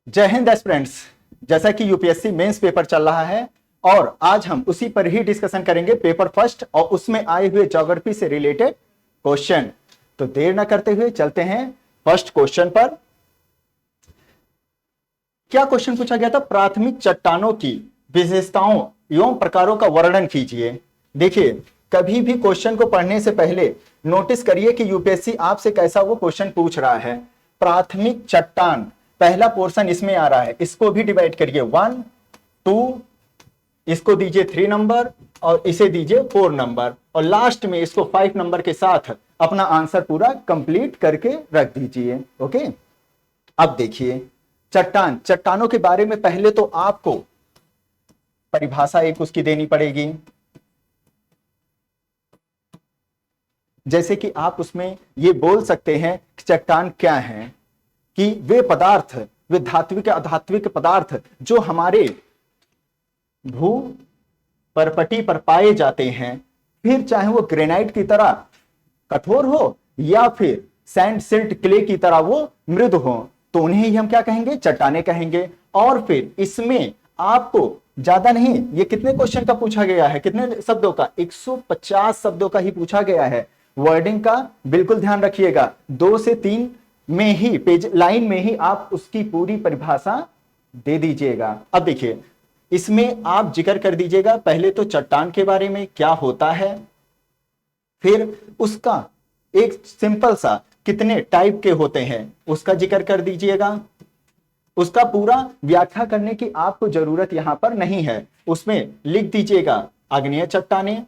जय हिंद एस्पिरेंट्स। जैसा कि यूपीएससी मेंस पेपर चल रहा है और आज हम उसी पर ही डिस्कशन करेंगे, पेपर फर्स्ट और उसमें आए हुए ज्योग्राफी से रिलेटेड क्वेश्चन। तो देर न करते हुए चलते हैं फर्स्ट क्वेश्चन पर। क्या क्वेश्चन पूछा गया था? प्राथमिक चट्टानों की विशेषताओं एवं प्रकारों का वर्णन कीजिए। देखिए, कभी भी क्वेश्चन को पढ़ने से पहले नोटिस करिए कि यूपीएससी आपसे कैसा वो क्वेश्चन पूछ रहा है। प्राथमिक चट्टान, पहला पोर्शन इसमें आ रहा है, इसको भी डिवाइड करिए 1 2, इसको दीजिए 3 नंबर और इसे दीजिए 4 नंबर और लास्ट में इसको 5 नंबर के साथ अपना आंसर पूरा कंप्लीट करके रख दीजिए। ओके, अब देखिए चट्टानों के बारे में पहले तो आपको परिभाषा एक उसकी देनी पड़ेगी। जैसे कि आप उसमें ये बोल सकते हैं कि चट्टान क्या है, कि वे पदार्थ, वे धात्विक अधात्विक पदार्थ जो हमारे भू परपटी पर पाए जाते हैं, फिर चाहे वो ग्रेनाइट की तरह कठोर हो या फिर सैंड सिल्ट क्ले की तरह वो मृद हो, तो उन्हें ही हम क्या कहेंगे? चट्टाने कहेंगे। और फिर इसमें आपको ज्यादा नहीं, ये कितने क्वेश्चन का पूछा गया है, कितने शब्दों का? 150 शब्दों का ही पूछा गया है। वर्डिंग का बिल्कुल ध्यान रखिएगा, 2 से 3 में ही पेज लाइन में ही आप उसकी पूरी परिभाषा दे दीजिएगा। अब देखिए, इसमें आप जिक्र कर दीजिएगा पहले तो चट्टान के बारे में क्या होता है, फिर उसका एक सिंपल सा कितने टाइप के होते हैं उसका जिक्र कर दीजिएगा। उसका पूरा व्याख्या करने की आपको जरूरत यहां पर नहीं है, उसमें लिख दीजिएगा आग्नेय चट्टाने,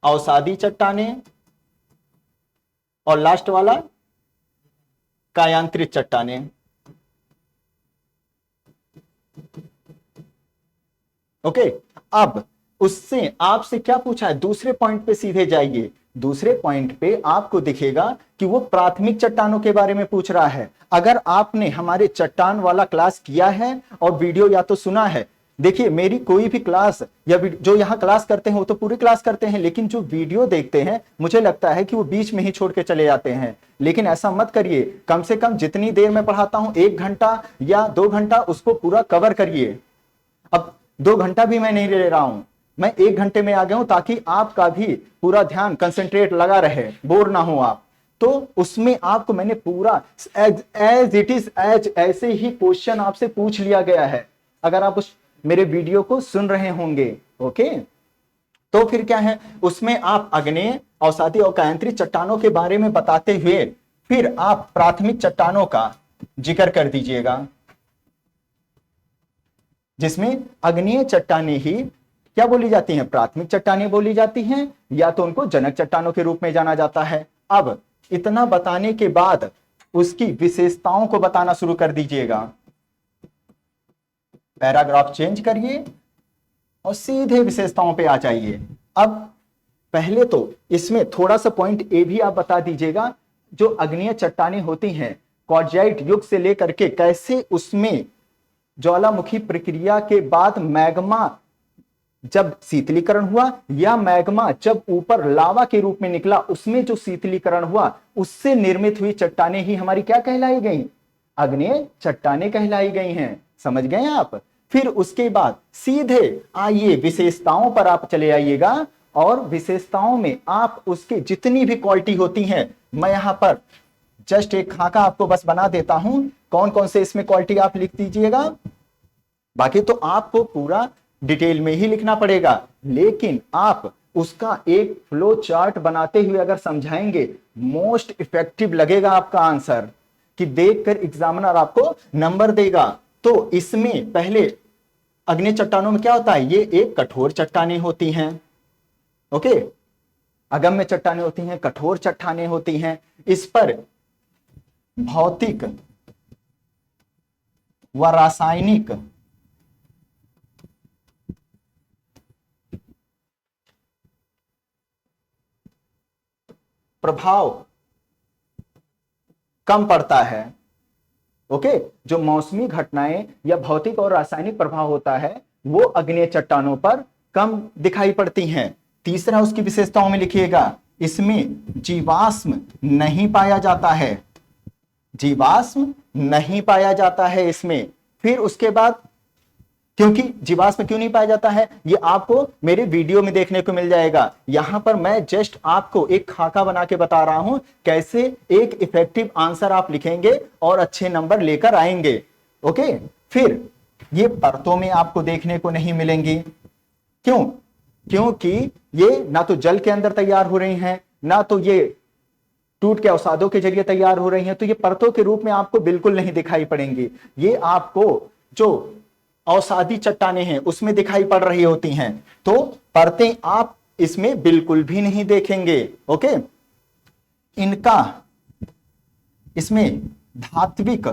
अवसादी चट्टाने और लास्ट वाला कायांतरित चट्टाने। ओके, अब उससे आपसे क्या पूछा है? दूसरे पॉइंट पे सीधे जाइए। दूसरे पॉइंट पे आपको दिखेगा कि वो प्राथमिक चट्टानों के बारे में पूछ रहा है। अगर आपने हमारे चट्टान वाला क्लास किया है और वीडियो या तो सुना है, देखिए मेरी कोई भी क्लास या जो यहाँ क्लास करते हैं वो तो पूरी क्लास करते हैं, लेकिन जो वीडियो देखते हैं मुझे लगता है कि वो बीच में ही छोड़ के चले जाते हैं। लेकिन ऐसा मत करिए, कम से कम जितनी देर मैं पढ़ाता हूं 1 घंटा या 2 घंटा उसको पूरा कवर करिए। अब 2 घंटा भी मैं नहीं ले रहा हूं, मैं 1 घंटे में आ गया हूं ताकि आपका भी पूरा ध्यान कंसंट्रेट लगा रहे, बोर ना हो आप। तो उसमें आपको मैंने पूरा एज इट इज एज ऐसे ही क्वेश्चन आपसे पूछ लिया गया है, अगर आप उस मेरे वीडियो को सुन रहे होंगे। ओके, तो फिर क्या है, उसमें आप आग्नेय, अवसादी और कायांतरित चट्टानों के बारे में बताते हुए फिर आप प्राथमिक चट्टानों का जिक्र कर दीजिएगा, जिसमें आग्नेय चट्टानें ही क्या बोली जाती हैं? प्राथमिक चट्टानें बोली जाती हैं, या तो उनको जनक चट्टानों के रूप में जाना जाता है। अब इतना बताने के बाद उसकी विशेषताओं को बताना शुरू कर दीजिएगा। पैराग्राफ चेंज करिए और सीधे विशेषताओं पे आ जाइए। अब पहले तो इसमें थोड़ा सा पॉइंट ए भी आप बता दीजिएगा, जो अग्नेय चट्टानें होती हैं क्वार्टजाइट युग से लेकर के कैसे उसमें ज्वालामुखी प्रक्रिया के बाद मैग्मा जब शीतलीकरण हुआ या मैग्मा जब ऊपर लावा के रूप में निकला, उसमें जो शीतलीकरण हुआ उससे निर्मित हुई चट्टानें ही हमारी क्या कहलाई गई? आग्नेय चट्टानें कहलाई गई हैं। समझ गए आप? फिर उसके बाद सीधे आइए विशेषताओं पर आप चले आइएगा, और विशेषताओं में आप उसके जितनी भी क्वालिटी होती हैं, मैं यहां पर जस्ट एक खाका आपको बस बना देता हूं, कौन कौन से इसमें क्वालिटी आप लिख दीजिएगा। बाकी तो आपको पूरा डिटेल में ही लिखना पड़ेगा, लेकिन आप उसका एक फ्लो चार्ट बनाते हुए अगर समझाएंगे, मोस्ट इफेक्टिव लगेगा आपका आंसर, कि देखकर एग्जामिनर आपको नंबर देगा। तो इसमें पहले अग्नेय चट्टानों में क्या होता है? ये एक कठोर चट्टानें होती हैं। ओके, अगम्य चट्टानें होती हैं, कठोर चट्टानें होती हैं। इस पर भौतिक व रासायनिक प्रभाव कम पड़ता है। ओके, जो मौसमी घटनाएं या भौतिक और रासायनिक प्रभाव होता है वो अग्नेय चट्टानों पर कम दिखाई पड़ती हैं। तीसरा उसकी विशेषताओं में लिखिएगा, इसमें जीवाश्म नहीं पाया जाता है। जीवाश्म नहीं पाया जाता है इसमें। फिर उसके बाद, क्योंकि जीवाश्म क्यों नहीं पाया जाता है ये आपको मेरे वीडियो में देखने को मिल जाएगा। यहां पर मैं जस्ट आपको एक खाका बना के बता रहा हूं कैसे एक इफेक्टिव आंसर आप लिखेंगे और अच्छे नंबर लेकर आएंगे। ओके, फिर ये परतों में आपको देखने को नहीं मिलेंगी। क्यों? क्योंकि ये ना तो जल के अंदर तैयार हो रही हैं, ना तो ये टूट के अवसादों के जरिए तैयार हो रही हैं, तो ये परतों के रूप में आपको बिल्कुल नहीं दिखाई पड़ेंगी। ये आपको जो अवसादी चट्टानें हैं उसमें दिखाई पड़ रही होती हैं, तो परतें आप इसमें बिल्कुल भी नहीं देखेंगे। ओके, इनका इसमें धात्विक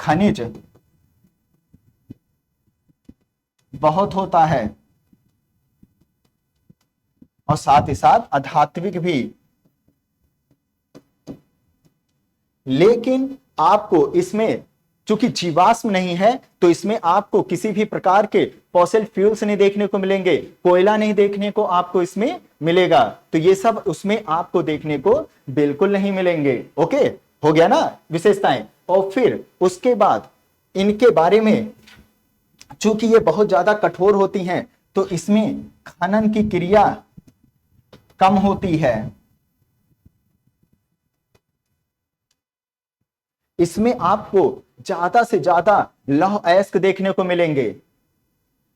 खनिज बहुत होता है और साथ ही साथ अधात्विक भी। लेकिन आपको इसमें चूंकि जीवाश्म नहीं है तो इसमें आपको किसी भी प्रकार के फॉसिल फ्यूल्स नहीं देखने को मिलेंगे, कोयला नहीं देखने को आपको इसमें मिलेगा, तो ये सब उसमें आपको देखने को बिल्कुल नहीं मिलेंगे। ओके, हो गया ना विशेषताएं। और फिर उसके बाद इनके बारे में, चूंकि ये बहुत ज्यादा कठोर होती हैं तो इसमें खनन की क्रिया कम होती है। इसमें आपको ज्यादा से ज्यादा लौह अयस्क देखने को मिलेंगे,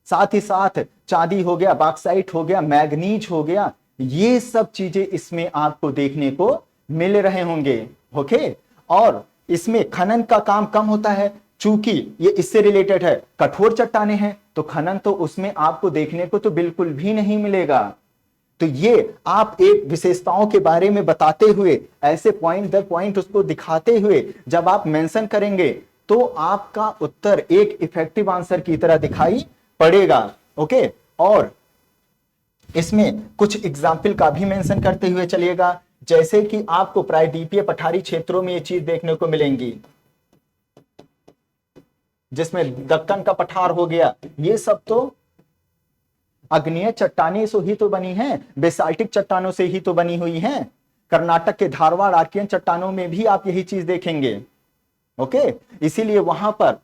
साथ ही साथ चांदी हो गया, बॉक्साइट हो गया, मैग्नीज हो गया, ये सब चीजें इसमें आपको देखने को मिल रहे होंगे। ओके, और इसमें खनन का काम कम होता है चूंकि ये इससे रिलेटेड है, कठोर चट्टाने हैं तो खनन तो उसमें आपको देखने को तो बिल्कुल भी नहीं मिलेगा। तो ये आप एक विशेषताओं के बारे में बताते हुए, ऐसे पॉइंट दर पॉइंट उसको दिखाते हुए जब आप मेंशन करेंगे तो आपका उत्तर एक इफेक्टिव आंसर की तरह दिखाई पड़ेगा। ओके, और इसमें कुछ एग्जाम्पल का भी मेंशन करते हुए चलिएगा, जैसे कि आपको प्रायद्वीपीय पठारी क्षेत्रों में ये चीज देखने को मिलेंगी, जिसमें दक्कन का पठार हो गया, ये सब तो अग्नेय चट्टानें से ही तो बनी हैं, बेसाल्टिक चट्टानों से ही तो बनी हुई हैं। कर्नाटक के धारवाड़ आर्कियन चट्टानों में भी आप यही चीज देखेंगे। ओके, इसीलिए वहां पर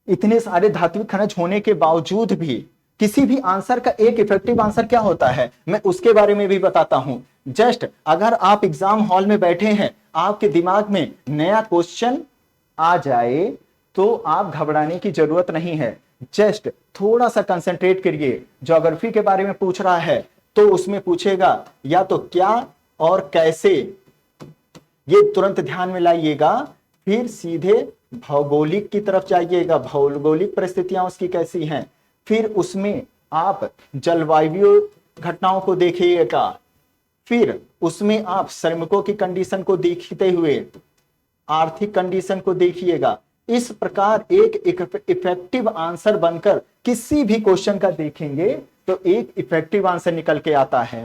इतने सारे धात्विक खनिज होने के बावजूद भी किसी भी आंसर का एक इफेक्टिव आंसर क्या होता है मैं उसके बारे में भी बताता हूं। जस्ट अगर आप एग्जाम हॉल में बैठे हैं, आपके दिमाग में नया क्वेश्चन आ जाए तो आप घबराने की जरूरत नहीं है। जस्ट थोड़ा सा कंसंट्रेट करिए। ज्योग्राफी के बारे में पूछ रहा है तो उसमें पूछेगा या तो क्या और कैसे, ये तुरंत ध्यान में लाइएगा। फिर सीधे भौगोलिक की तरफ जाइएगा, भौगोलिक परिस्थितियां उसकी कैसी हैं। फिर उसमें आप जलवायु घटनाओं को देखिएगा। फिर उसमें आप श्रमिकों की कंडीशन को देखते हुए आर्थिक कंडीशन को देखिएगा। इस प्रकार एक इफेक्टिव आंसर बनकर किसी भी क्वेश्चन का देखेंगे तो एक इफेक्टिव आंसर निकल के आता है।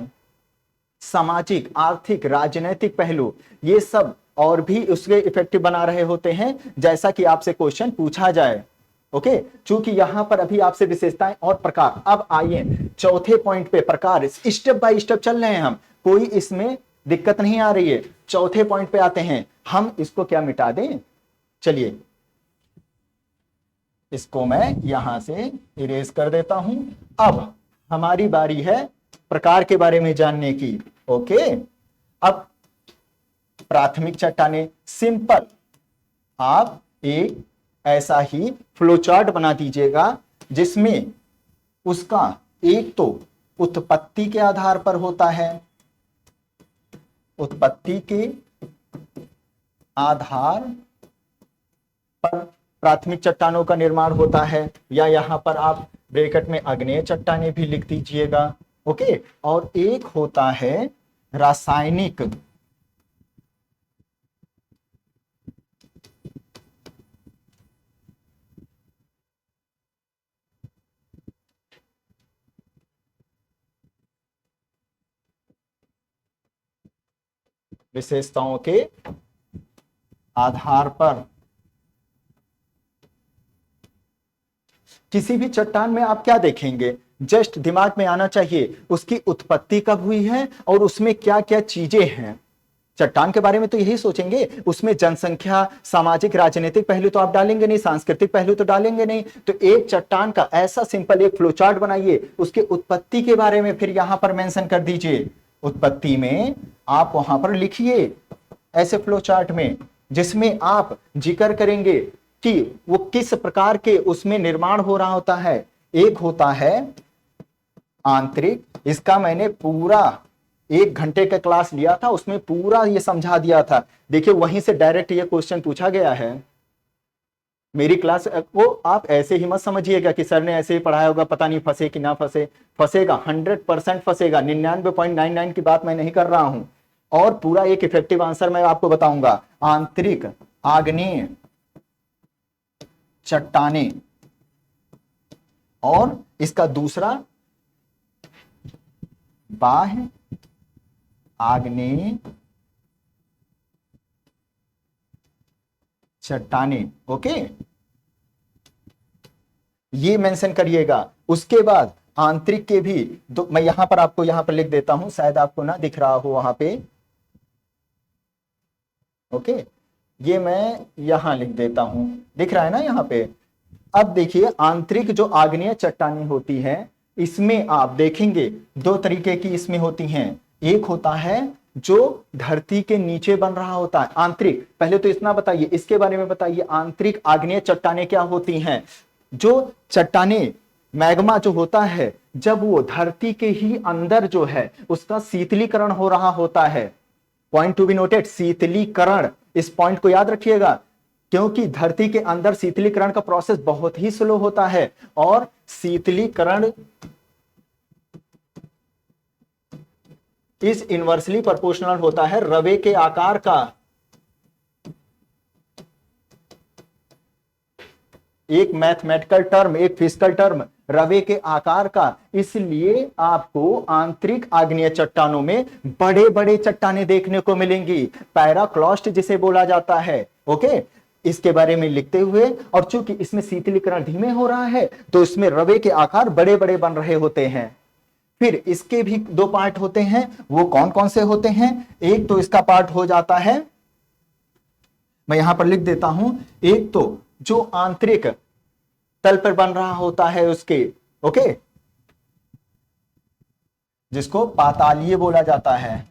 सामाजिक, आर्थिक, राजनीतिक पहलू ये सब और भी उसके इफेक्टिव बना रहे होते हैं, जैसा कि आपसे क्वेश्चन पूछा जाए। ओके, चूंकि यहां पर अभी आपसे विशेषताएं और प्रकार। अब आइए चौथे पॉइंट पे, प्रकार स्टेप बाय स्टेप चल रहे हैं हम, कोई इसमें दिक्कत नहीं आ रही है। चौथे पॉइंट पे आते हैं हम, इसको क्या मिटा दें, चलिए इसको मैं यहां से इरेज कर देता हूं। अब हमारी बारी है प्रकार के बारे में जानने की। ओके, अब प्राथमिक चट्टानें, सिंपल आप एक ऐसा ही फ्लोचार्ट बना दीजिएगा जिसमें उसका एक तो उत्पत्ति के आधार पर होता है, उत्पत्ति के आधार पर प्राथमिक चट्टानों का निर्माण होता है, या यहां पर आप ब्रैकेट में आग्नेय चट्टानें भी लिख दीजिएगा। ओके, और एक होता है रासायनिक विशेषताओं के आधार पर। किसी भी चट्टान में आप क्या देखेंगे, जस्ट दिमाग में आना चाहिए उसकी उत्पत्ति कब हुई है और उसमें क्या क्या चीजें हैं। चट्टान के बारे में तो यही सोचेंगे, उसमें जनसंख्या, सामाजिक राजनीतिक पहलू तो आप डालेंगे नहीं, सांस्कृतिक पहलू तो डालेंगे नहीं। तो एक चट्टान का ऐसा सिंपल एक फ्लो चार्ट बनाइए, उसके उत्पत्ति के बारे में फिर यहां पर मेंशन कर दीजिए। उत्पत्ति में आप वहां पर लिखिए ऐसे फ्लो चार्ट में, जिसमें आप जिक्र करेंगे कि वो किस प्रकार के उसमें निर्माण हो रहा होता है। एक होता है आंतरिक, इसका मैंने पूरा 1 घंटे का क्लास लिया था, उसमें पूरा ये समझा दिया था। देखिए वहीं से डायरेक्ट ये क्वेश्चन पूछा गया है। मेरी क्लास वो आप ऐसे ही मत समझिएगा कि सर ने ऐसे ही पढ़ाया होगा, पता नहीं फंसे कि ना फंसे। फंसेगा, 100% फंसेगा, 99.99 की बात मैं नहीं कर रहा हूं। और पूरा एक इफेक्टिव आंसर मैं आपको बताऊंगा। आंतरिक आग्नेय चट्टाने, और इसका दूसरा बाह्य आग्नेय चट्टाने। ओके, ये मेंशन करिएगा। उसके बाद आंतरिक के भी दो, मैं यहां पर आपको यहां पर लिख देता हूं, शायद आपको ना दिख रहा हो वहां पे। ओके, ये मैं यहां लिख देता हूं, दिख रहा है ना यहां पे। अब देखिए आंतरिक जो आग्नेय चट्टानें होती है, इसमें आप देखेंगे 2 तरीके की इसमें होती हैं। एक होता है जो धरती के नीचे बन रहा होता है आंतरिक। पहले तो इतना बताइए, इसके बारे में बताइए, आंतरिक आग्नेय चट्टानें क्या होती हैं। जो चट्टानें मैग्मा जो होता है, जब वो धरती के ही अंदर जो है उसका शीतलीकरण हो रहा होता है। पॉइंट टू बी नोटेड, शीतलीकरण, इस पॉइंट को याद रखिएगा, क्योंकि धरती के अंदर शीतलीकरण का प्रोसेस बहुत ही स्लो होता है। और शीतलीकरण इस इनवर्सली प्रोपोर्शनल होता है रवे के आकार का। एक मैथमेटिकल टर्म, एक फिजिकल टर्म, रवे के आकार का। इसलिए आपको आंतरिक आग्नेय चट्टानों में बड़े बड़े चट्टानें देखने को मिलेंगी, पैराक्लॉस्ट जिसे बोला जाता है। ओके, इसके बारे में लिखते हुए, और चूंकि इसमें शीतलीकरण धीमे हो रहा है तो इसमें रवे के आकार बड़े बड़े बन रहे होते हैं। फिर इसके भी 2 पार्ट होते हैं, वो कौन कौन से होते हैं। एक तो इसका पार्ट हो जाता है, मैं यहां पर लिख देता हूं, एक तो जो आंतरिक तल पर बन रहा होता है उसके, ओके, जिसको पातालीय बोला जाता है।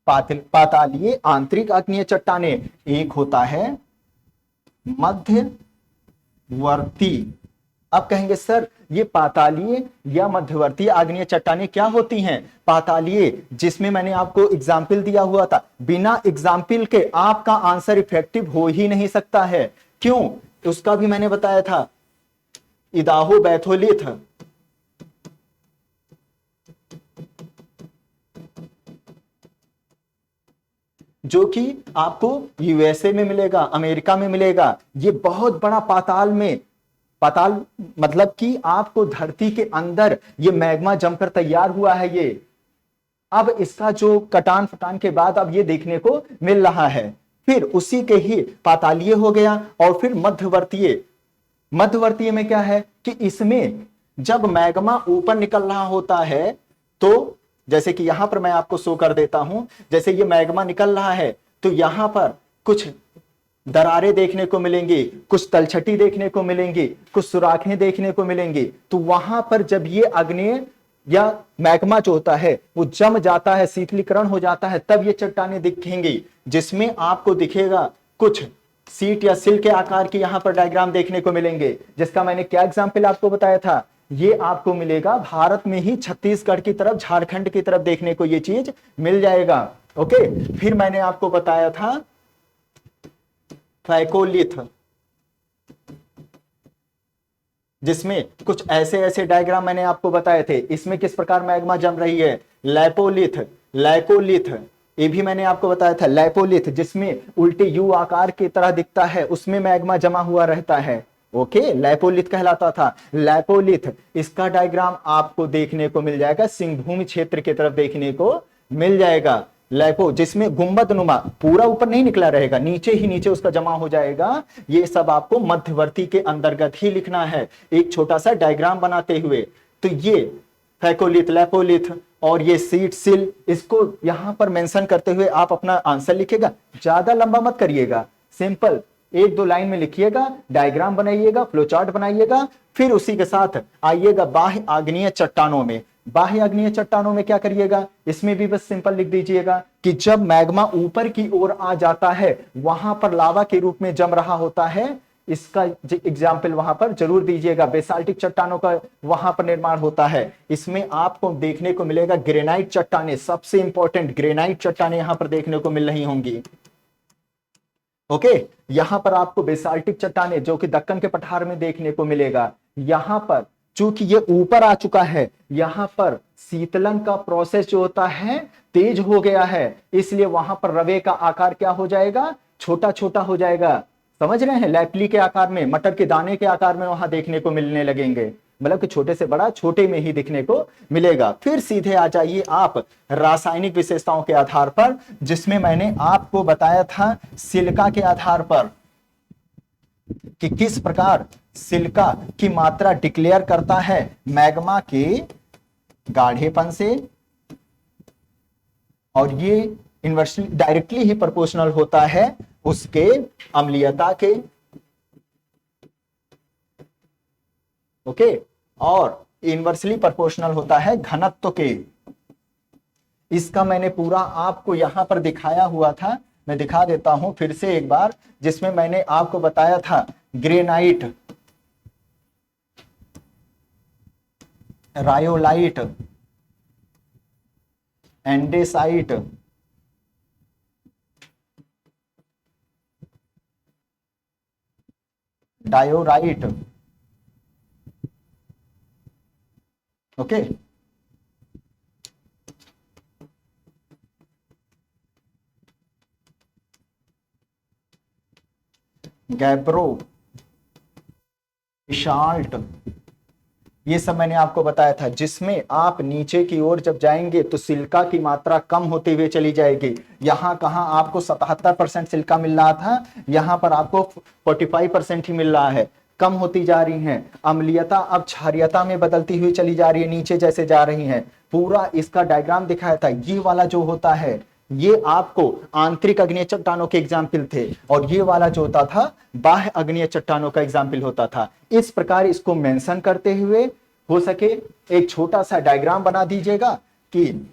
पातालीय आंतरिक आग्नेय चट्टाने। एक होता है मध्यवर्ती। अब कहेंगे सर ये पातालीय या मध्यवर्ती आग्नेय चट्टानें क्या होती हैं। पातालीय, जिसमें मैंने आपको एग्जाम्पल दिया हुआ था, बिना एग्जाम्पल के आपका आंसर इफेक्टिव हो ही नहीं सकता है। क्यों, उसका भी मैंने बताया था। इदाहो बैथोलिथ, जो कि आपको यूएसए में मिलेगा, अमेरिका में मिलेगा। ये बहुत बड़ा पाताल में, पाताल मतलब कि आपको धरती के अंदर ये मैग्मा जमकर तैयार हुआ है ये। अब इसका जो कटान फटान के बाद अब ये देखने को मिल रहा है। फिर उसी के ही पातालीय हो गया, और फिर मध्यवर्तीय। मध्यवर्तीय में क्या है कि इसमें जब मैग्मा ऊपर निकल रहा होता है, तो जैसे कि यहां पर मैं आपको शो कर देता हूं, जैसे ये मैग्मा निकल रहा है तो यहां पर कुछ दरारें देखने को मिलेंगी, कुछ तलछटी देखने को मिलेंगी, कुछ सुराखें देखने को मिलेंगी। तो वहां पर जब ये अग्नेय या मैग्मा जो होता है वो जम जाता है, शीतलीकरण हो जाता है, तब ये चट्टानें दिखेंगी, जिसमें आपको दिखेगा कुछ सीट या सिल के आकार की यहां पर डायग्राम देखने को मिलेंगे। जिसका मैंने क्या एग्जाम्पल आपको बताया था, ये आपको मिलेगा भारत में ही छत्तीसगढ़ की तरफ, झारखंड की तरफ देखने को ये चीज मिल जाएगा। ओके, फिर मैंने आपको बताया था फैकोलिथ, जिसमें कुछ ऐसे ऐसे डायग्राम मैंने आपको बताए थे। इसमें किस प्रकार मैग्मा जम रही है। लैपोलिथ, लैकोलिथ, ये भी मैंने आपको बताया था। लैपोलिथ जिसमें उल्टे यू आकार की तरह दिखता है, उसमें मैग्मा जमा हुआ रहता है। ओके, लैपोलिथ कहलाता था। लैपोलिथ, इसका डायग्राम आपको देखने को मिल जाएगा, सिंहभूम क्षेत्र की तरफ देखने को मिल जाएगा। लैपो, जिसमें गुंबद नुमा, पूरा ऊपर नहीं निकला रहेगा, नीचे ही नीचे उसका जमा हो जाएगा। ये सब आपको मध्यवर्ती के अंतर्गत ही लिखना है एक छोटा सा डायग्राम बनाते हुए। तो ये फैकोलिथ, लैपोलिथ और ये सीट सिल, इसको यहां पर मेंशन करते हुए आप अपना आंसर लिखेगा। ज्यादा लंबा मत करिएगा, सिंपल 1-2 लाइन में लिखिएगा, डायग्राम बनाइएगा, फ्लोचार्ट बनाइएगा, फिर उसी के साथ आइएगा बाह्य आग्नेय चट्टानों में। बाह्य आग्नेय चट्टानों में क्या करिएगा, इसमें भी बस सिंपल लिख दीजिएगा कि जब मैग्मा ऊपर की ओर आ जाता है, वहां पर लावा के रूप में जम रहा होता है। इसका एग्जाम्पल वहां पर जरूर दीजिएगा। बेसाल्टिक चट्टानों का वहां पर निर्माण होता है। इसमें आपको देखने को मिलेगा ग्रेनाइट चट्टाने, सबसे इंपॉर्टेंट ग्रेनाइट चट्टाने यहां पर देखने को मिल रही होंगी। ओके, यहां पर आपको बेसाल्टिक चट्टाने जो कि दक्कन के पठार में देखने को मिलेगा। यहां पर चूंकि ये ऊपर आ चुका है, यहां पर शीतलन का प्रोसेस जो होता है तेज हो गया है, इसलिए वहां पर रवे का आकार क्या हो जाएगा, छोटा छोटा हो जाएगा। समझ रहे हैं, लैपली के आकार में, मटर के दाने के आकार में वहां देखने को मिलने लगेंगे, मतलब कि छोटे से बड़ा छोटे में ही दिखने को मिलेगा। फिर सीधे आ जाइए आप रासायनिक विशेषताओं के आधार पर, जिसमें मैंने आपको बताया था सिलिका के आधार पर कि किस प्रकार सिलिका की मात्रा डिक्लेयर करता है मैग्मा के गाढ़ेपन से, और ये इनवर्सली डायरेक्टली ही प्रोपोर्शनल होता है उसके अम्लीयता के। ओके, और इनवर्सली प्रोपोर्शनल होता है घनत्व के। इसका मैंने पूरा आपको यहां पर दिखाया हुआ था, मैं दिखा देता हूं फिर से एक बार, जिसमें मैंने आपको बताया था granite, rhyolite, andesite, diorite. Okay, gabbro, basalt, ये सब मैंने आपको बताया था, जिसमें आप नीचे की ओर जब जाएंगे तो सिलिका की मात्रा कम होती हुई चली जाएगी। यहां कहां आपको 77% सिलिका मिल रहा था, यहां पर आपको 45% ही मिल रहा है, कम होती जा रही हैं। अम्लीयता अब क्षारीयता में बदलती हुई चली जा रही है, नीचे जैसे जा रही है। पूरा इसका डायग्राम दिखाया था। ये वाला जो होता है ये आपको आंतरिक अग्नेय चट्टानों के एग्जाम्पल थे, और ये वाला जो होता था बाह्य अग्नेय चट्टानों का एग्जाम्पल होता था। इस प्रकार इसको मेंशन करते हुए हो सके एक छोटा सा डायग्राम बना दीजिएगा कि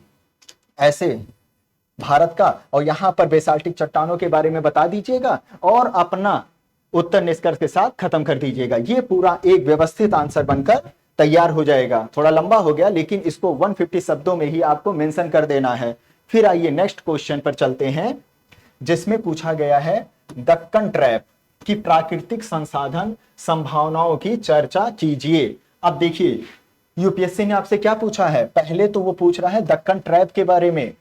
ऐसे भारत का, और यहां पर बेसाल्टिक चट्टानों के बारे में बता दीजिएगा, और अपना उत्तर निष्कर्ष के साथ खत्म कर दीजिएगा। ये पूरा एक व्यवस्थित आंसर बनकर तैयार हो जाएगा। थोड़ा लंबा हो गया, लेकिन इसको 150 शब्दों में ही आपको मेंशन कर देना है। फिर आइए नेक्स्ट क्वेश्चन पर चलते हैं, जिसमें पूछा गया है दक्कन ट्रैप की प्राकृतिक संसाधन संभावनाओं की चर्चा कीजिए। अब देखिए यूपीएससी ने आपसे क्या पूछा है, पहले तो वो पूछ रहा है दक्कन ट्रैप के बारे में,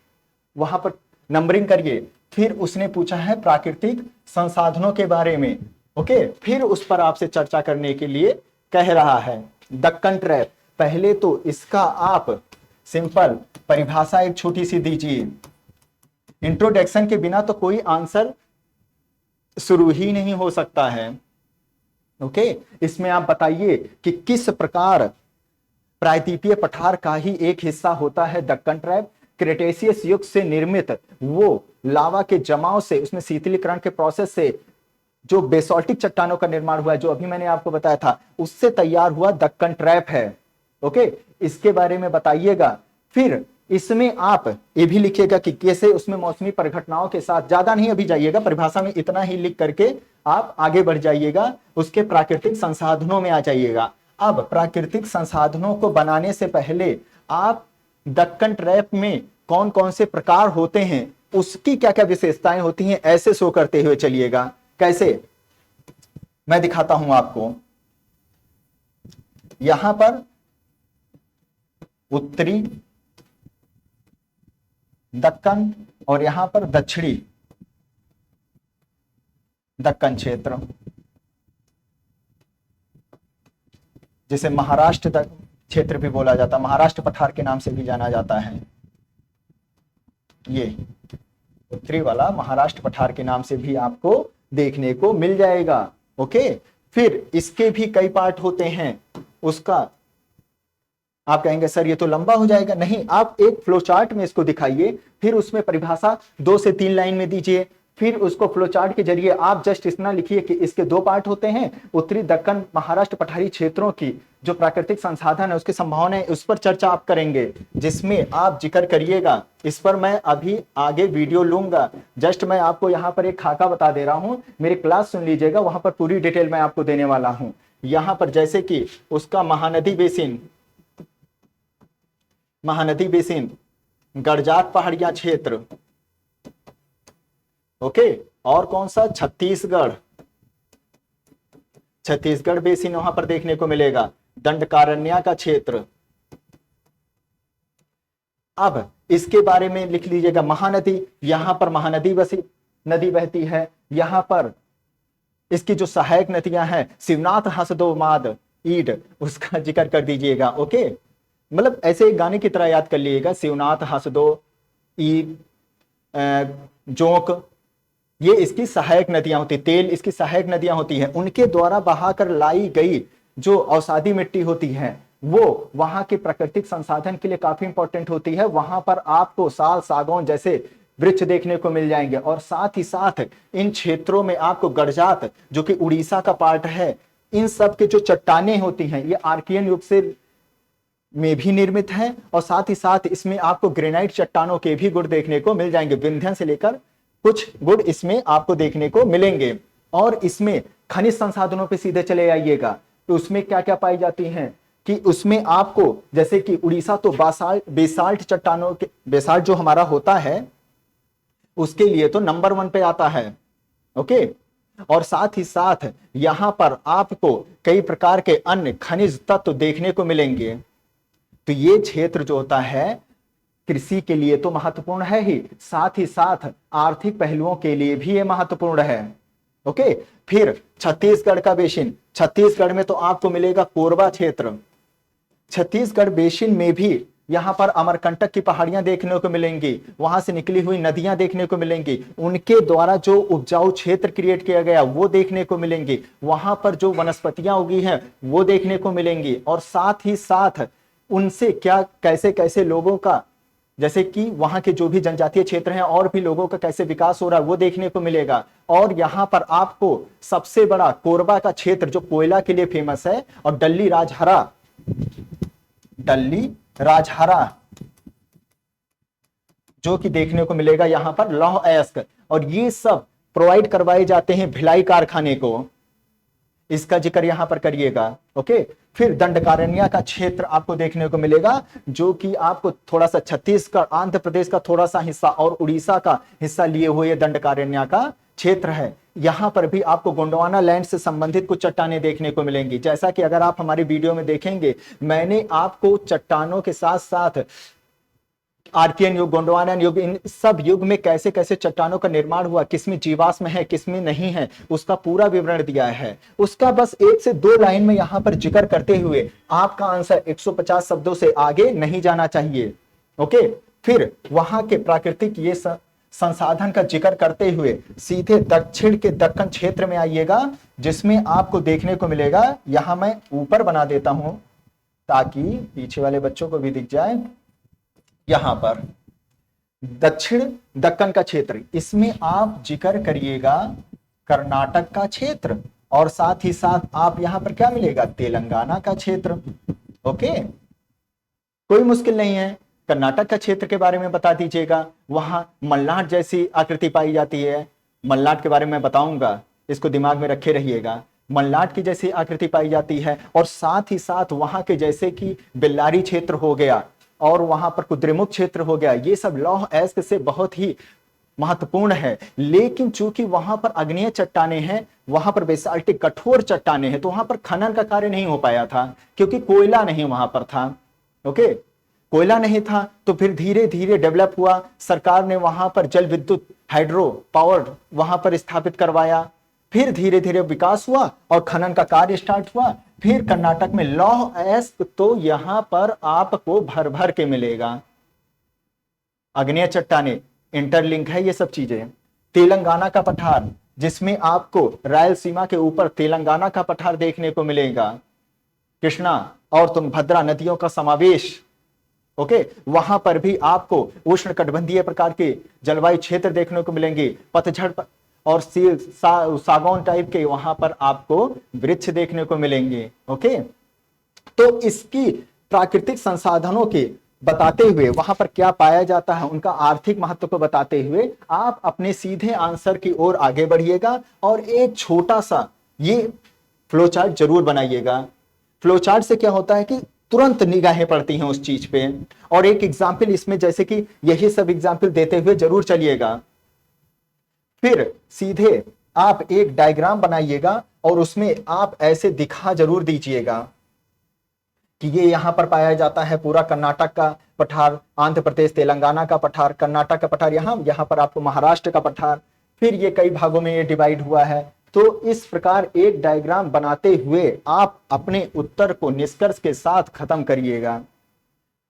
वहां पर नंबरिंग करिए। फिर उसने पूछा है प्राकृतिक संसाधनों के बारे में, ओके, फिर उस पर आपसे चर्चा करने के लिए कह रहा है। दक्कन ट्रैप, पहले तो इसका आप सिंपल परिभाषा एक छोटी सी दीजिए। इंट्रोडक्शन के बिना तो कोई आंसर शुरू ही नहीं हो सकता है। ओके, इसमें आप बताइए कि किस प्रकार प्रायद्वीपीय पठार का ही एक हिस्सा होता है दक्कन ट्रैप। क्रेटेशियस युग से निर्मित वो लावा के जमाव से, उसमें शीतलीकरण के प्रोसेस से जो बेसाल्टिक चट्टानों का निर्माण हुआ है, जो अभी मैंने आपको बताया था, उससे तैयार हुआ दक्कन ट्रैप है। ओके, इसके बारे में बताइएगा। फिर इसमें आप ये भी लिखिएगा कि कैसे उसमें मौसमी परिघटनाओं के साथ, ज्यादा नहीं अभी जाइएगा, परिभाषा में इतना ही लिख करके आप आगे बढ़ जाइएगा, उसके प्राकृतिक संसाधनों में आ जाइएगा। अब प्राकृतिक संसाधनों को बनाने से पहले आप दक्कन ट्रैप में कौन कौन से प्रकार होते हैं, उसकी क्या क्या विशेषताएं होती हैं, ऐसे शो करते हुए चलिएगा। कैसे, मैं दिखाता हूं आपको। यहां पर उत्तरी दक्कन और यहां पर दक्षिणी दक्कन क्षेत्र, जिसे महाराष्ट्र क्षेत्र भी बोला जाता है, महाराष्ट्र पठार के नाम से भी जाना जाता है। ये उत्तरी वाला महाराष्ट्र पठार के नाम से भी आपको देखने को मिल जाएगा। ओके, फिर इसके भी कई पार्ट होते हैं। उसका आप कहेंगे सर ये तो लंबा हो जाएगा, नहीं, आप एक फ्लो चार्ट में इसको दिखाइए, फिर उसमें परिभाषा 2 से 3 लाइन में दीजिए, फिर उसको फ्लो चार्ट के जरिए आप जस्ट इतना लिखिए कि इसके 2 पार्ट होते हैं, उत्तरी दक्कन महाराष्ट्र पठारी क्षेत्रों की जो प्राकृतिक संसाधन है उसकी संभावना है, उस पर चर्चा आप करेंगे, जिसमें आप जिक्र करिएगा। इस पर मैं अभी आगे वीडियो लूंगा, जस्ट मैं आपको यहाँ पर एक खाका बता दे रहा हूँ, मेरी क्लास सुन लीजिएगा, वहां पर पूरी डिटेल मैं आपको देने वाला हूँ। यहाँ पर जैसे कि उसका महानदी बेसिन, गड़जात पहाड़िया क्षेत्र, ओके, और कौन सा, छत्तीसगढ़ बेसिन वहां पर देखने को मिलेगा, दंडकारण्य का क्षेत्र। अब इसके बारे में लिख लीजिएगा, महानदी, यहां पर महानदी नदी बहती है, यहां पर इसकी जो सहायक नदियां हैं, शिवनाथ, हसदो, माद, ईड, उसका जिक्र कर दीजिएगा। ओके, मतलब ऐसे एक गाने की तरह याद कर लीजिएगा, शिवनाथ, हसदो, ईड, जोंक, ये इसकी सहायक नदियां होती, तेल इसकी सहायक नदियां होती हैं, उनके द्वारा बहाकर लाई गई जो औषधि मिट्टी होती है वो वहां के प्राकृतिक संसाधन के लिए काफी इंपॉर्टेंट होती है। वहां पर आपको साल, सागौन जैसे वृक्ष देखने को मिल जाएंगे, और साथ ही साथ इन क्षेत्रों में आपको गड़जात जो कि उड़ीसा का पार्ट है, इन सब के जो चट्टाने होती हैं ये आर्कियन युग से में भी निर्मित है, और साथ ही साथ इसमें आपको ग्रेनाइट चट्टानों के भी गुण देखने को मिल जाएंगे, विंध्यन से लेकर कुछ गुण इसमें आपको देखने को मिलेंगे। और इसमें खनिज संसाधनों पे सीधे चले आइएगा, तो उसमें क्या क्या पाई जाती हैं कि उसमें आपको, जैसे कि उड़ीसा तो बेसाल्ट चट्टानों के, बेसाल्ट जो हमारा होता है उसके लिए तो नंबर 1 पे आता है। ओके, और साथ ही साथ यहां पर आपको कई प्रकार के अन्य खनिज तत्व देखने को मिलेंगे। तो ये क्षेत्र जो होता है कृषि के लिए तो महत्वपूर्ण है ही, साथ ही साथ आर्थिक पहलुओं के लिए भी ये महत्वपूर्ण है। ओके, फिर छत्तीसगढ़ का बेसिन, छत्तीसगढ़ में तो आपको मिलेगा कोरबा क्षेत्र, छत्तीसगढ़ बेसिन में भी यहां पर अमरकंटक की पहाड़ियां देखने को मिलेंगी, वहां से निकली हुई नदियां देखने को मिलेंगी, उनके द्वारा जो उपजाऊ क्षेत्र क्रिएट किया गया वो देखने को मिलेंगी, वहां पर जो वनस्पतियां उगी हैं वो देखने को मिलेंगी, और साथ ही साथ उनसे क्या कैसे कैसे लोगों का, जैसे कि वहां के जो भी जनजातीय क्षेत्र हैं और भी लोगों का कैसे विकास हो रहा है वो देखने को मिलेगा। और यहां पर आपको सबसे बड़ा कोरबा का क्षेत्र जो कोयला के लिए फेमस है, और डल्ली राजहरा जो कि देखने को मिलेगा यहां पर, लौह अयस्क, और ये सब प्रोवाइड करवाए जाते हैं भिलाई कारखाने को, इसका जिक्र यहां पर करिएगा। ओके, फिर दंडकारण्य का क्षेत्र आपको देखने को मिलेगा, जो कि आपको थोड़ा सा छत्तीसगढ़, आंध्र प्रदेश का थोड़ा सा हिस्सा और उड़ीसा का हिस्सा लिए हुए दंडकारण्य का क्षेत्र है। यहां पर भी आपको गोंडवाना लैंड से संबंधित कुछ चट्टानें देखने को मिलेंगी, जैसा कि अगर आप हमारी वीडियो में देखेंगे मैंने आपको चट्टानों के साथ साथ आर्कियन युग, गोंडवाना युग, इन सब युग में कैसे कैसे चट्टानों का निर्माण हुआ, किसमें जीवाश्म है किसमें नहीं है, उसका पूरा विवरण दिया है। उसका बस 1 से 2 लाइन में यहां पर जिक्र करते हुए आपका आंसर 150 शब्दों से आगे नहीं जाना चाहिए। ओके, फिर वहां के प्राकृतिक ये संसाधन का जिक्र करते हुए सीधे दक्षिण के दक्कन क्षेत्र में आइएगा, जिसमें आपको देखने को मिलेगा, यहां मैं ऊपर बना देता हूं ताकि पीछे वाले बच्चों को भी दिख जाए, यहां पर दक्षिण दक्कन का क्षेत्र, इसमें आप जिक्र करिएगा कर्नाटक का क्षेत्र, और साथ ही साथ आप यहां पर क्या मिलेगा, तेलंगाना का क्षेत्र। ओके, कोई मुश्किल नहीं है, कर्नाटक का क्षेत्र के बारे में बता दीजिएगा, वहां मल्नाड जैसी आकृति पाई जाती है, मल्नाड के बारे में बताऊंगा, इसको दिमाग में रखे रहिएगा, मल्नाड की जैसी आकृति पाई जाती है, और साथ ही साथ वहां के जैसे कि बेल्लारी क्षेत्र हो गया, और वहां पर कुद्रेमुख क्षेत्र हो गया, ये सब लौह अयस्क से बहुत ही महत्वपूर्ण है। लेकिन चूंकि वहां पर अग्नेय चट्टाने हैं, वहां पर बेसाल्टिक कठोर चट्टाने हैं, तो वहां पर खनन का कार्य नहीं हो पाया था, क्योंकि कोयला नहीं वहां पर था। ओके, कोयला नहीं था, तो फिर धीरे धीरे डेवलप हुआ, सरकार ने वहां पर जल विद्युत हाइड्रो पावर वहां पर स्थापित करवाया, फिर धीरे धीरे विकास हुआ और खनन का कार्य स्टार्ट हुआ। फिर कर्नाटक में लौह अयस्क तो यहां पर आपको भर भर के मिलेगा, अग्नेय चट्टाने इंटरलिंक है ये सब चीजें। तेलंगाना का पठार, जिसमें आपको रायलसीमा के ऊपर तेलंगाना का पठार देखने को मिलेगा, कृष्णा और तुंगभद्रा नदियों का समावेश। ओके, वहां पर भी आपको उष्णकटिबंधीय प्रकार के जलवायु क्षेत्र देखने को मिलेंगे, पतझड़ और सागौन टाइप के वहां पर आपको वृक्ष देखने को मिलेंगे। ओके, तो इसकी प्राकृतिक संसाधनों के बताते हुए वहां पर क्या पाया जाता है, उनका आर्थिक महत्व को बताते हुए आप अपने सीधे आंसर की ओर आगे बढ़िएगा और एक छोटा सा ये फ्लो चार्ट जरूर बनाइएगा। फ्लो चार्ट से क्या होता है कि तुरंत निगाहें पड़ती हैं उस चीज पे, और एक एग्जाम्पल इसमें, जैसे कि यही सब एग्जाम्पल देते हुए जरूर चलिएगा। फिर सीधे आप एक डायग्राम बनाइएगा और उसमें आप ऐसे दिखा जरूर दीजिएगा कि ये यहां पर पाया जाता है पूरा कर्नाटक का पठार, आंध्र प्रदेश तेलंगाना का पठार, कर्नाटक का पठार यहां पर आपको महाराष्ट्र का पठार, फिर ये कई भागों में ये डिवाइड हुआ है। तो इस प्रकार एक डायग्राम बनाते हुए आप अपने उत्तर को निष्कर्ष के साथ खत्म करिएगा,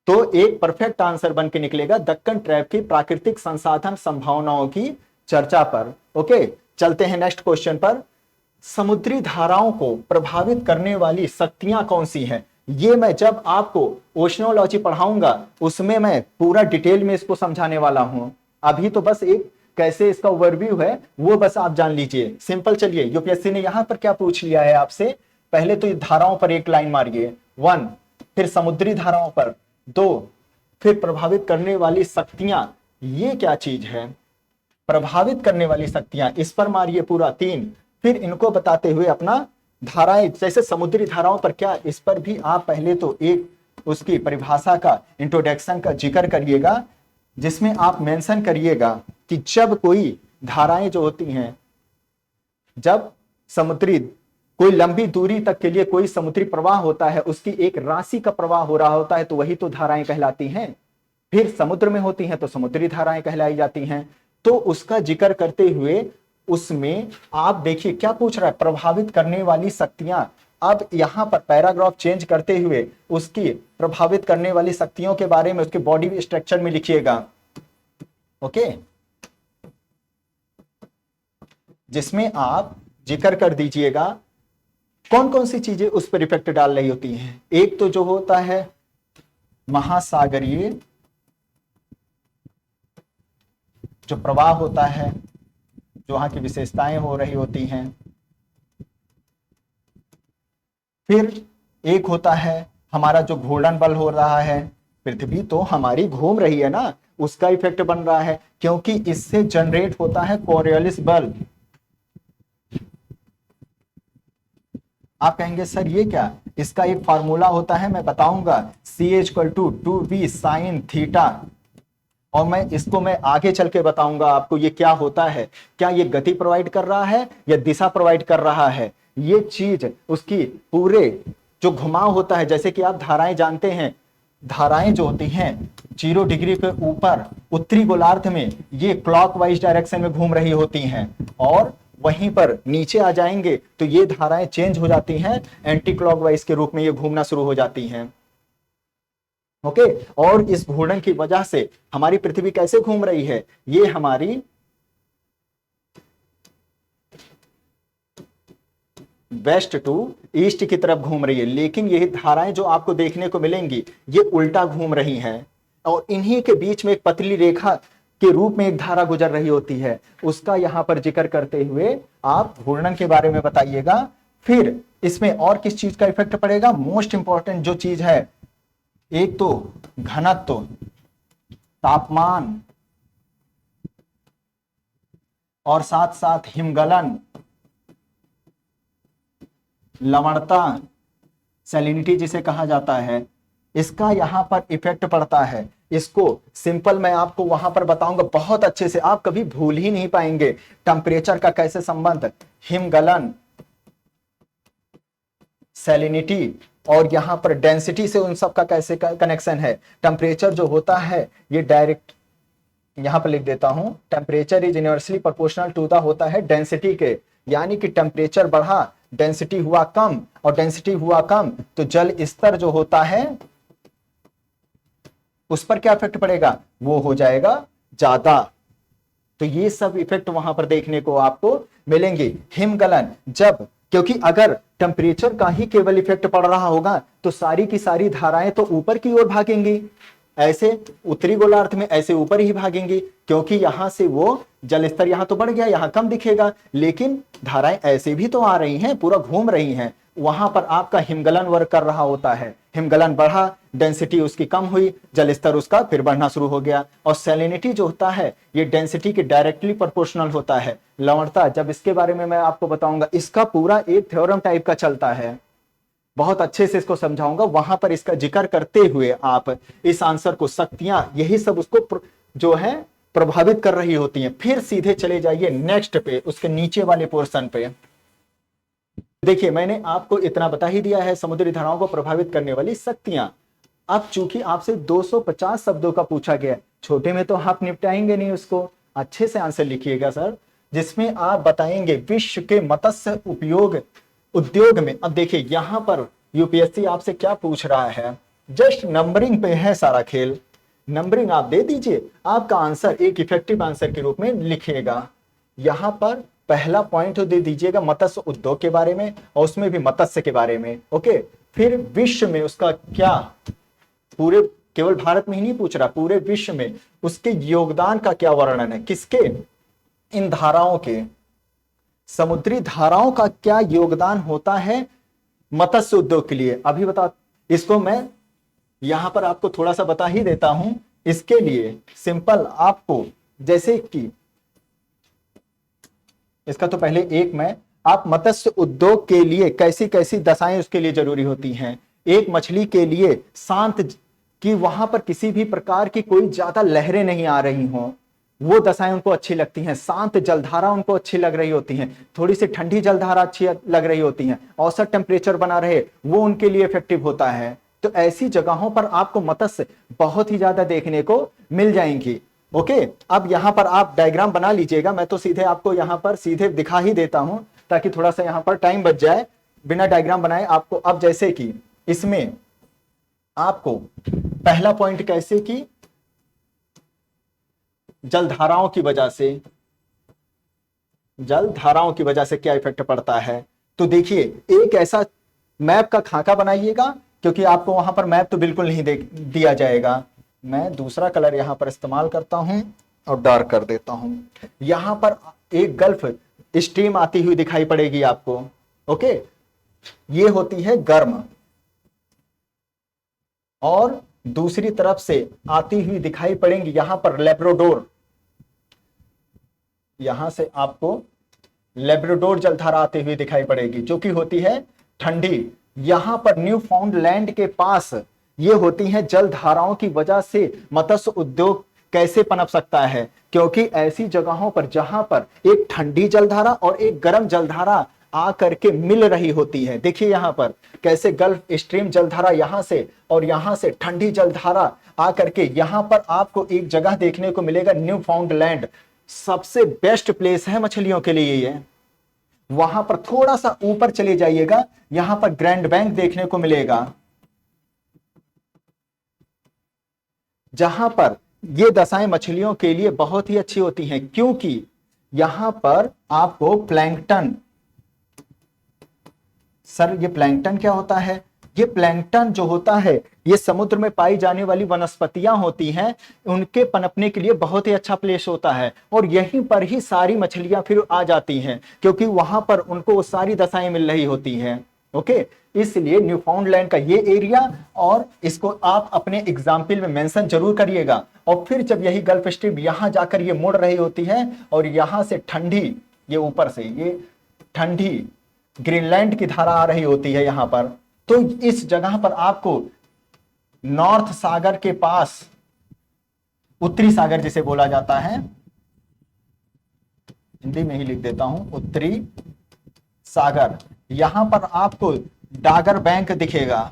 तो एक परफेक्ट आंसर बन के निकलेगा दक्कन ट्रैप की प्राकृतिक संसाधन संभावनाओं की चर्चा पर। ओके, चलते हैं नेक्स्ट क्वेश्चन पर। समुद्री धाराओं को प्रभावित करने वाली शक्तियां कौन सी हैं? ये मैं जब आपको ओशनोलॉजी पढ़ाऊंगा उसमें मैं पूरा डिटेल में इसको समझाने वाला हूं। अभी तो बस एक कैसे इसका ओवरव्यू है वो बस आप जान लीजिए। सिंपल, चलिए यूपीएससी ने यहां पर क्या पूछ लिया है आपसे, पहले तो धाराओं पर एक लाइन मारिए 1, फिर समुद्री धाराओं पर 2, फिर प्रभावित करने वाली शक्तियां, ये क्या चीज है प्रभावित करने वाली शक्तियां, इस पर मारिए पूरा 3, फिर इनको बताते हुए अपना धाराएं, जैसे समुद्री धाराओं पर क्या, इस पर भी आप पहले तो एक उसकी परिभाषा का इंट्रोडक्शन का जिक्र करिएगा, जिसमें आप मेंशन करिएगा कि जब कोई धाराएं जो होती हैं, जब समुद्री कोई लंबी दूरी तक के लिए कोई समुद्री प्रवाह होता है, उसकी एक राशि का प्रवाह हो रहा होता है, तो वही तो धाराएं कहलाती हैं। फिर समुद्र में होती हैं तो समुद्री धाराएं कहलाई जाती हैं। तो उसका जिक्र करते हुए उसमें आप देखिए क्या पूछ रहा है, प्रभावित करने वाली शक्तियां। अब यहां पर पैराग्राफ चेंज करते हुए उसकी प्रभावित करने वाली शक्तियों के बारे में उसके बॉडी स्ट्रक्चर में लिखिएगा। ओके, जिसमें आप जिक्र कर दीजिएगा कौन कौन सी चीजें उस पर इफेक्ट डाल रही होती हैं। एक तो जो होता है महासागरीय जो प्रवाह होता है, जो वहां की विशेषताएं हो रही होती हैं। फिर एक होता है हमारा जो घूर्णन बल हो रहा है, पृथ्वी तो हमारी घूम रही है ना, उसका इफेक्ट बन रहा है, क्योंकि इससे जनरेट होता है कोरियोलिस बल। आप कहेंगे सर ये क्या, इसका एक फार्मूला होता है, मैं बताऊंगा, CH=2V sin थीटा, और मैं आगे चल के बताऊंगा आपको ये क्या होता है, क्या ये गति प्रोवाइड कर रहा है या दिशा प्रोवाइड कर रहा है। ये चीज उसकी पूरे जो घुमाव होता है, जैसे कि आप धाराएं जानते हैं, धाराएं जो होती हैं 0 डिग्री के ऊपर उत्तरी गोलार्ध में ये क्लॉकवाइज डायरेक्शन में घूम रही होती हैं, और वहीं पर नीचे आ जाएंगे तो ये धाराएं चेंज हो जाती हैं, एंटी क्लॉकवाइज के रूप में ये घूमना शुरू हो जाती हैं। ओके, और इस घूर्णन की वजह से हमारी पृथ्वी कैसे घूम रही है, ये हमारी वेस्ट टू ईस्ट की तरफ घूम रही है, लेकिन यही धाराएं जो आपको देखने को मिलेंगी ये उल्टा घूम रही हैं, और इन्हीं के बीच में एक पतली रेखा के रूप में एक धारा गुजर रही होती है, उसका यहां पर जिक्र करते हुए आप घूर्णन के बारे में बताइएगा। फिर इसमें और किस चीज का इफेक्ट पड़ेगा, मोस्ट इंपॉर्टेंट जो चीज है, एक तो घनत्व, तापमान, और साथ साथ हिमगलन, लवणता, सैलिनिटी जिसे कहा जाता है, इसका यहां पर इफेक्ट पड़ता है। इसको सिंपल मैं आपको वहां पर बताऊंगा बहुत अच्छे से, आप कभी भूल ही नहीं पाएंगे टेम्परेचर का कैसे संबंध, हिमगलन, सैलिनिटी और यहां पर डेंसिटी से उन सब का कैसे कनेक्शन है। टेम्परेचर जो होता है ये डायरेक्ट यहां पर लिख देता हूं, temperature is inversely proportional to the होता है डेंसिटी के, यानी कि टेम्परेचर बढ़ा डेंसिटी हुआ कम, और डेंसिटी हुआ कम तो जल स्तर जो होता है उस पर क्या इफेक्ट पड़ेगा, वो हो जाएगा ज्यादा। तो ये सब इफेक्ट वहां पर देखने को आपको मिलेंगे। हिमगलन जब, क्योंकि अगर टेम्परेचर का ही केवल इफेक्ट पड़ रहा होगा तो सारी की सारी धाराएं तो ऊपर की ओर भागेंगी, ऐसे उत्तरी गोलार्ध में ऐसे ऊपर ही भागेंगी, क्योंकि यहां से वो जल स्तर यहां तो बढ़ गया, यहां कम दिखेगा, लेकिन धाराएं ऐसे भी तो आ रही हैं, पूरा घूम रही हैं। वहां पर आपका हिमगलन वर्क कर रहा होता है, हिमगलन बढ़ा, डेंसिटी उसकी कम हुई, जल स्तर उसका फिर बढ़ना शुरू हो गया। और सैलिनिटी जो होता है ये डेंसिटी के डायरेक्टली प्रोपोर्शनल होता है। लवणता, जब इसके बारे में मैं आपको बताऊंगा, इसका पूरा एक थ्योरम टाइप का चलता है, बहुत अच्छे से इसको समझाऊंगा, वहां पर इसका जिक्र करते हुए आप इस आंसर को, शक्तियां यही सब उसको जो है प्रभावित कर रही होती हैं। फिर सीधे चले जाइए नेक्स्ट पे, उसके नीचे वाले पोर्शन पे। देखिए मैंने आपको इतना बता ही दिया है, समुद्री धाराओं को प्रभावित करने वाली शक्तियां। अब चूंकि आपसे 250 शब्दों का पूछा गया, छोटे में तो आप निपटाएंगे नहीं उसको, अच्छे से आंसर लिखिएगा सर, जिसमें आप बताएंगे विश्व के मत्स्य उपयोग उद्योग में। अब देखिए यहां पर यूपीएससी आपसे क्या पूछ रहा है, जस्ट नंबरिंग पे है सारा खेल, नंबरिंग आप दे दीजिए, आपका आंसर एक इफेक्टिव आंसर के रूप में लिखिएगा। यहां पर पहला पॉइंट तो दे दीजिएगा मत्स्य उद्योग के बारे में, और उसमें भी मत्स्य के बारे में, ओके। फिर विश्व में उसका क्या, पूरे केवल भारत में ही नहीं पूछ रहा, पूरे विश्व में उसके योगदान का क्या वर्णन है, किसके, इन धाराओं के, समुद्री धाराओं का क्या योगदान होता है मत्स्य उद्योग के लिए। अभी बता, इसको मैं यहां पर आपको थोड़ा सा बता ही देता हूं। इसके लिए सिंपल आपको, जैसे कि इसका तो पहले एक मैं, आप मत्स्य उद्योग के लिए कैसी कैसी दशाएं उसके लिए जरूरी होती हैं। एक मछली के लिए शांत, कि वहां पर किसी भी प्रकार की कोई ज्यादा लहरें नहीं आ रही हों, वो दशाएं उनको अच्छी लगती हैं। शांत जलधारा उनको अच्छी लग रही होती हैं, थोड़ी सी ठंडी जलधारा अच्छी लग रही होती हैं, औसत टेम्परेचर बना रहे, वो उनके लिए इफेक्टिव होता है। तो ऐसी जगहों पर आपको मत्स्य बहुत ही ज्यादा देखने को मिल जाएंगी, ओके। अब यहां पर आप डायग्राम बना लीजिएगा, मैं तो सीधे आपको यहां पर सीधे दिखा ही देता हूं ताकि थोड़ा सा यहां पर टाइम बच जाए, बिना डायग्राम बनाए आपको। अब जैसे कि इसमें आपको पहला पॉइंट कैसे कि जलधाराओं की वजह से, जलधाराओं की वजह से क्या इफेक्ट पड़ता है। तो देखिए एक ऐसा मैप का खाका बनाइएगा, क्योंकि आपको वहां पर मैप तो बिल्कुल नहीं दिया जाएगा। मैं दूसरा कलर यहां पर इस्तेमाल करता हूं और डार्क कर देता हूं। यहां पर एक गल्फ स्ट्रीम आती हुई दिखाई पड़ेगी आपको, ओके। ये होती है गर्म, और दूसरी तरफ से आती हुई दिखाई पड़ेंगी यहां पर लेब्राडोर, यहां से आपको लेब्राडोर जलधारा आती हुई दिखाई पड़ेगी, जो कि होती है ठंडी। यहां पर न्यू फाउंडलैंड के पास ये होती हैं जलधाराओं की वजह से मत्स्य उद्योग कैसे पनप सकता है, क्योंकि ऐसी जगहों पर जहां पर एक ठंडी जलधारा और एक गर्म जलधारा आ करके मिल रही होती है। देखिए यहां पर कैसे गल्फ स्ट्रीम जलधारा यहां से और यहां से ठंडी जलधारा आ करके यहां पर आपको एक जगह देखने को मिलेगा, न्यू फाउंडलैंड सबसे बेस्ट प्लेस है मछलियों के लिए ये। वहां पर थोड़ा सा ऊपर चले जाइएगा, यहां पर ग्रैंड बैंक देखने को मिलेगा, जहां पर ये दशाएं मछलियों के लिए बहुत ही अच्छी होती हैं, क्योंकि यहां पर आपको प्लैंकटन, सर ये प्लैंकटन क्या होता है, ये प्लैंकटन जो होता है ये समुद्र में पाई जाने वाली वनस्पतियां होती हैं, उनके पनपने के लिए बहुत ही अच्छा प्लेस होता है, और यहीं पर ही सारी मछलियां फिर आ जाती हैं, क्योंकि वहां पर उनको वो सारी दशाएं मिल रही होती हैं, ओके। इसलिए न्यूफाउंडलैंड का ये एरिया, और इसको आप अपने एग्जाम्पल में मेंशन जरूर करिएगा। और फिर जब यही गल्फ स्ट्रीम यहां जाकर ये मुड़ रही होती है और यहां से ठंडी, ये ऊपर से ये ठंडी ग्रीनलैंड की धारा आ रही होती है यहां पर, तो इस जगह पर आपको नॉर्थ सागर के पास, उत्तरी सागर जिसे बोला जाता है, हिंदी में ही लिख देता हूं, उत्तरी सागर, यहां पर आपको डागर बैंक दिखेगा,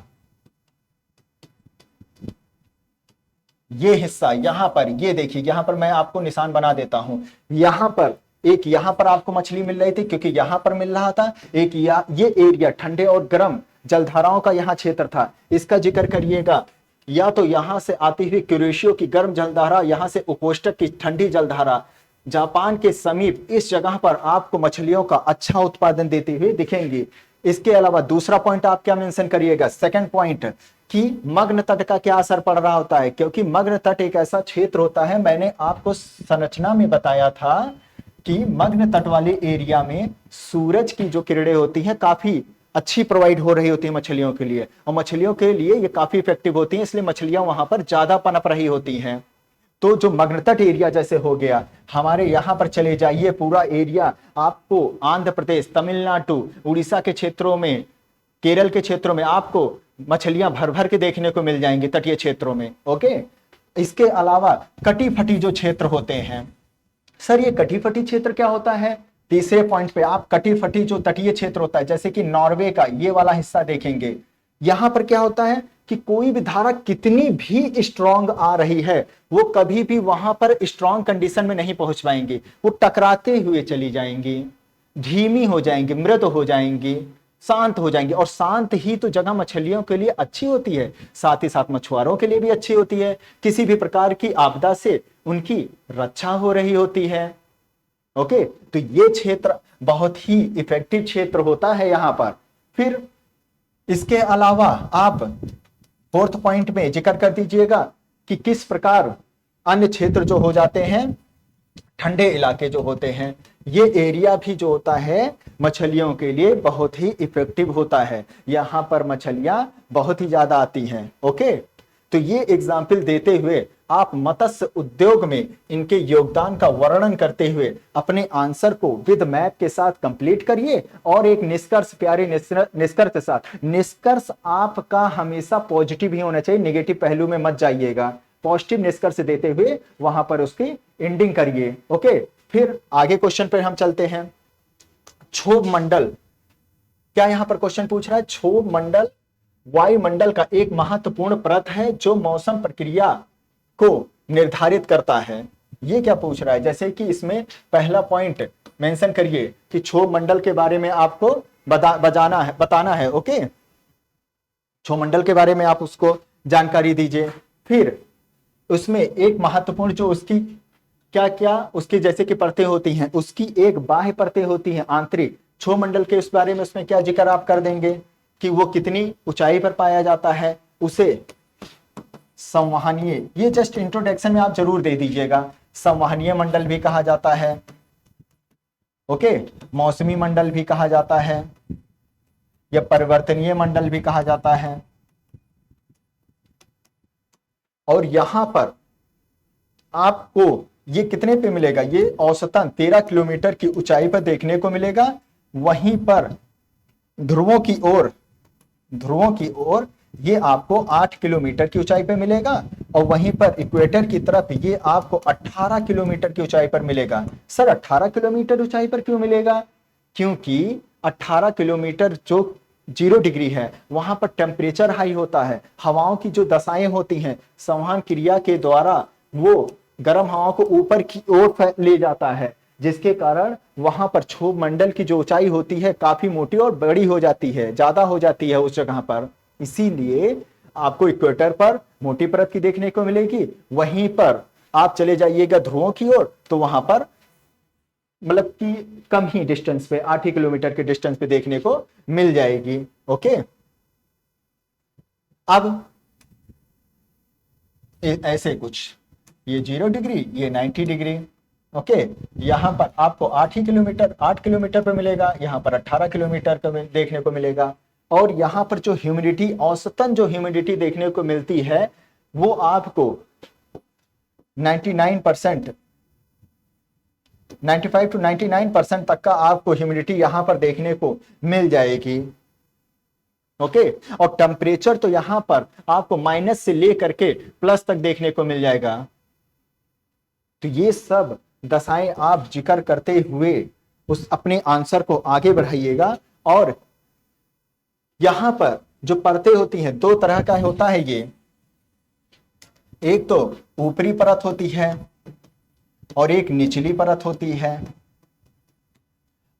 ये हिस्सा यहां पर, ये देखिए यहां पर मैं आपको निशान बना देता हूं, यहां पर एक, यहां पर आपको मछली मिल रही थी क्योंकि यहां पर मिल रहा था एक, ये एरिया ठंडे और गर्म जलधाराओं का यहां क्षेत्र था, इसका जिक्र करिएगा। या तो यहां से आती हुई क्यूरेशियो की गर्म जलधारा, यहां से उपोष्टक की ठंडी जलधारा, जापान के समीप इस जगह पर आपको मछलियों का अच्छा उत्पादन देते हुए दिखेंगे। इसके अलावा दूसरा पॉइंट आप क्या मेंशन करिएगा, सेकंड पॉइंट, कि मग्न तट का क्या असर पड़ रहा होता है, क्योंकि मग्न तट एक ऐसा क्षेत्र होता है, मैंने आपको संरचना में बताया था कि मग्न तट वाले एरिया में सूरज की जो किरणें होती हैं काफी अच्छी प्रोवाइड हो रही होती है मछलियों के लिए, और मछलियों के लिए ये काफी इफेक्टिव होती हैं, इसलिए मछलियां वहां पर ज्यादा पनप रही होती हैं। तो जो मग्न तट एरिया जैसे हो गया, हमारे यहां पर चले जाइए, पूरा एरिया आपको आंध्र प्रदेश, तमिलनाडु, उड़ीसा के क्षेत्रों में, केरल के क्षेत्रों में आपको मछलियां भर भर के देखने को मिल जाएंगी तटीय क्षेत्रों में। ओके, इसके अलावा कटी फटी जो क्षेत्र होते हैं, सर ये कटी फटी क्षेत्र क्या होता है, तीसरे पॉइंट पे आप कटी फटी जो तटीय क्षेत्र होता है, जैसे कि नॉर्वे का ये वाला हिस्सा देखेंगे, यहां पर क्या होता है कि कोई भी धारा कितनी भी स्ट्रांग आ रही है, वो कभी भी वहां पर स्ट्रांग कंडीशन में नहीं पहुंच पाएंगी, वो टकराते हुए चली जाएंगी, धीमी हो जाएंगी, मृद हो जाएंगी, शांत हो जाएंगी। और शांत ही तो जगह मछलियों के लिए अच्छी होती है, साथ ही साथ मछुआरों के लिए भी अच्छी होती है, किसी भी प्रकार की आपदा से उनकी रक्षा हो रही होती है। ओके, तो ये क्षेत्र बहुत ही इफेक्टिव क्षेत्र होता है यहां पर। फिर इसके अलावा आप फोर्थ पॉइंट में जिक्र कर दीजिएगा कि किस प्रकार अन्य क्षेत्र जो हो जाते हैं, ठंडे इलाके जो होते हैं, ये एरिया भी जो होता है मछलियों के लिए बहुत ही इफेक्टिव होता है, यहां पर मछलियां बहुत ही ज्यादा आती हैं। ओके, तो ये एग्जाम्पल देते हुए आप मत्स्य उद्योग में इनके योगदान का वर्णन करते हुए अपने आंसर को विद मैप के साथ कंप्लीट करिए, और एक निष्कर्ष, प्यारे निष्कर्ष के साथ, निष्कर्ष आपका हमेशा पॉजिटिव ही होना चाहिए, नेगेटिव पहलू में मत जाइएगा, पॉजिटिव निष्कर्ष देते हुए वहां पर उसकी एंडिंग करिए। ओके, फिर आगे क्वेश्चन पर हम चलते हैं। क्षोभ मंडल, क्या यहां पर क्वेश्चन पूछ रहा है, क्षोभ मंडल वायुमंडल का एक महत्वपूर्ण परत है जो मौसम प्रक्रिया को निर्धारित करता है। ये क्या पूछ रहा है, जैसे कि इसमें पहला पॉइंट मेंशन करिए कि क्षोभ मंडल के बारे में आपको बताना है। ओके, क्षोभ मंडल के बारे में आप उसको जानकारी दीजिए। फिर उसमें एक महत्वपूर्ण जो उसकी क्या क्या उसकी जैसे कि परतें होती हैं, उसकी एक बाह्य परतें होती हैं आंतरिक, क्षोभ मंडल के उस बारे में उसमें क्या जिक्र आप कर देंगे कि वो कितनी ऊंचाई पर पाया जाता है, उसे संवहनीय, ये जस्ट इंट्रोडक्शन में आप जरूर दे दीजिएगा, संवहनीय मंडल भी कहा जाता है। ओके, मौसमी मंडल भी कहा जाता है, या परिवर्तनीय मंडल भी कहा जाता है। और यहां पर आपको ये कितने पे मिलेगा, ये औसतन 13 किलोमीटर की ऊंचाई पर देखने को मिलेगा। वहीं पर ध्रुवों की ओर ये आपको 8 किलोमीटर की ऊंचाई पर मिलेगा, और वहीं पर इक्वेटर की तरफ ये आपको 18 किलोमीटर की ऊंचाई पर मिलेगा। सर 18 किलोमीटर ऊंचाई पर क्यों मिलेगा, क्योंकि 18 किलोमीटर जो 0 डिग्री है वहां पर टेम्परेचर हाई होता है, हवाओं की जो दशाएं होती हैं संवहन क्रिया के द्वारा वो गर्म हवाओं को ऊपर की ओर ले जाता है, जिसके कारण वहां पर क्षोभ मंडल की जो ऊंचाई होती है काफी मोटी और बड़ी हो जाती है, ज्यादा हो जाती है उस जगह पर। इसीलिए आपको इक्वेटर पर मोटी परत की देखने को मिलेगी, वहीं पर आप चले जाइएगा ध्रुवों की ओर तो वहां पर मतलब कि कम ही डिस्टेंस पे, 8 ही किलोमीटर के डिस्टेंस पे देखने को मिल जाएगी। ओके, अब ऐसे कुछ, ये 0 डिग्री, ये 90 डिग्री। ओके, यहां पर आपको 8 किलोमीटर पे मिलेगा, यहां पर 18 किलोमीटर पे देखने को मिलेगा। और यहां पर जो ह्यूमिडिटी, औसतन जो ह्यूमिडिटी देखने को मिलती है वो आपको 99%, 95 to 99% तक का आपको ह्यूमिडिटी यहां पर देखने को मिल जाएगी। ओके, और टेम्परेचर तो यहां पर आपको माइनस से लेकर के प्लस तक देखने को मिल जाएगा। तो ये सब दशाएं आप जिक्र करते हुए उस अपने आंसर को आगे बढ़ाइएगा। और यहां पर जो परतें होती हैं, 2 तरह का होता है ये, एक तो ऊपरी परत होती है और एक निचली परत होती है।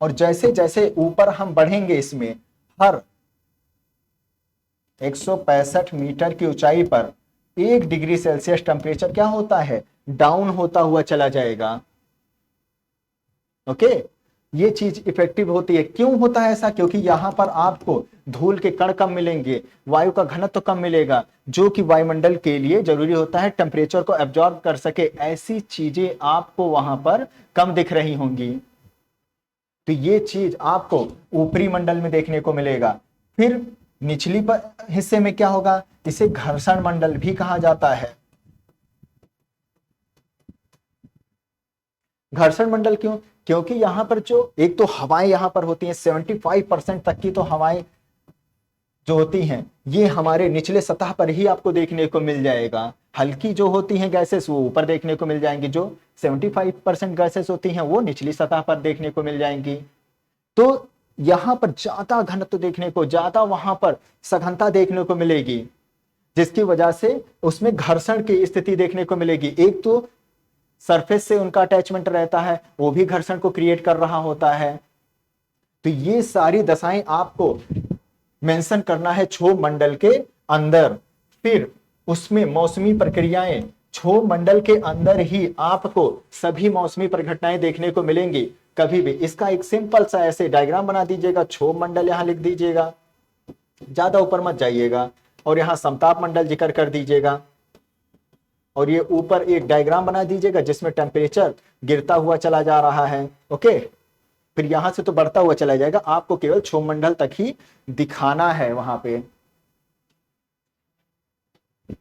और जैसे जैसे ऊपर हम बढ़ेंगे इसमें, हर 165 मीटर की ऊंचाई पर 1 डिग्री सेल्सियस टेम्परेचर क्या होता है, डाउन होता हुआ चला जाएगा। ओके, ये चीज इफेक्टिव होती है। क्यों होता है ऐसा? क्योंकि यहां पर आपको धूल के कण कम मिलेंगे, वायु का घनत्व कम मिलेगा, जो कि वायुमंडल के लिए जरूरी होता है टेम्परेचर को एब्जॉर्ब कर सके। ऐसी चीजें आपको वहां पर कम दिख रही होंगी। तो ये चीज आपको ऊपरी मंडल में देखने को मिलेगा। फिर निचली हिस्से में क्या होगा? इसे घर्षण मंडल भी कहा जाता है। घर्षण मंडल क्यों? क्योंकि यहां पर जो एक तो हवाएं यहां पर होती हैं, 75% तक की तो हवाएं जो होती हैं ये हमारे निचले सतह पर ही आपको देखने को मिल जाएगा। हल्की जो होती हैं गैसेस वो ऊपर देखने को मिल जाएंगी, जो 75% गैसेस होती हैं वो निचली सतह पर देखने को मिल जाएंगी। तो यहां पर ज्यादा घनत्व देखने को, ज्यादा वहां पर सघनता देखने को मिलेगी, जिसकी वजह से उसमें घर्षण की स्थिति देखने को मिलेगी। एक तो सरफेस से उनका अटैचमेंट रहता है, वो भी घर्षण को क्रिएट कर रहा होता है। तो ये सारी दशाएं आपको मेंशन करना है क्षोभ मंडल के अंदर। फिर उसमें मौसमी प्रक्रियाएं, क्षोभ मंडल के अंदर ही आपको सभी मौसमी प्रघटनाएं देखने को मिलेंगी। कभी भी इसका एक सिंपल सा ऐसे डायग्राम बना दीजिएगा, क्षोभ मंडल यहां लिख दीजिएगा, ज्यादा ऊपर मत जाइएगा, और यहां समताप मंडल जिक्र कर दीजिएगा, और ये ऊपर एक डायग्राम बना दीजिएगा जिसमें टेम्परेचर गिरता हुआ चला जा रहा है। ओके, फिर यहां से तो बढ़ता हुआ चला जाएगा, आपको केवल क्षोभ मंडल तक ही दिखाना है वहां पे।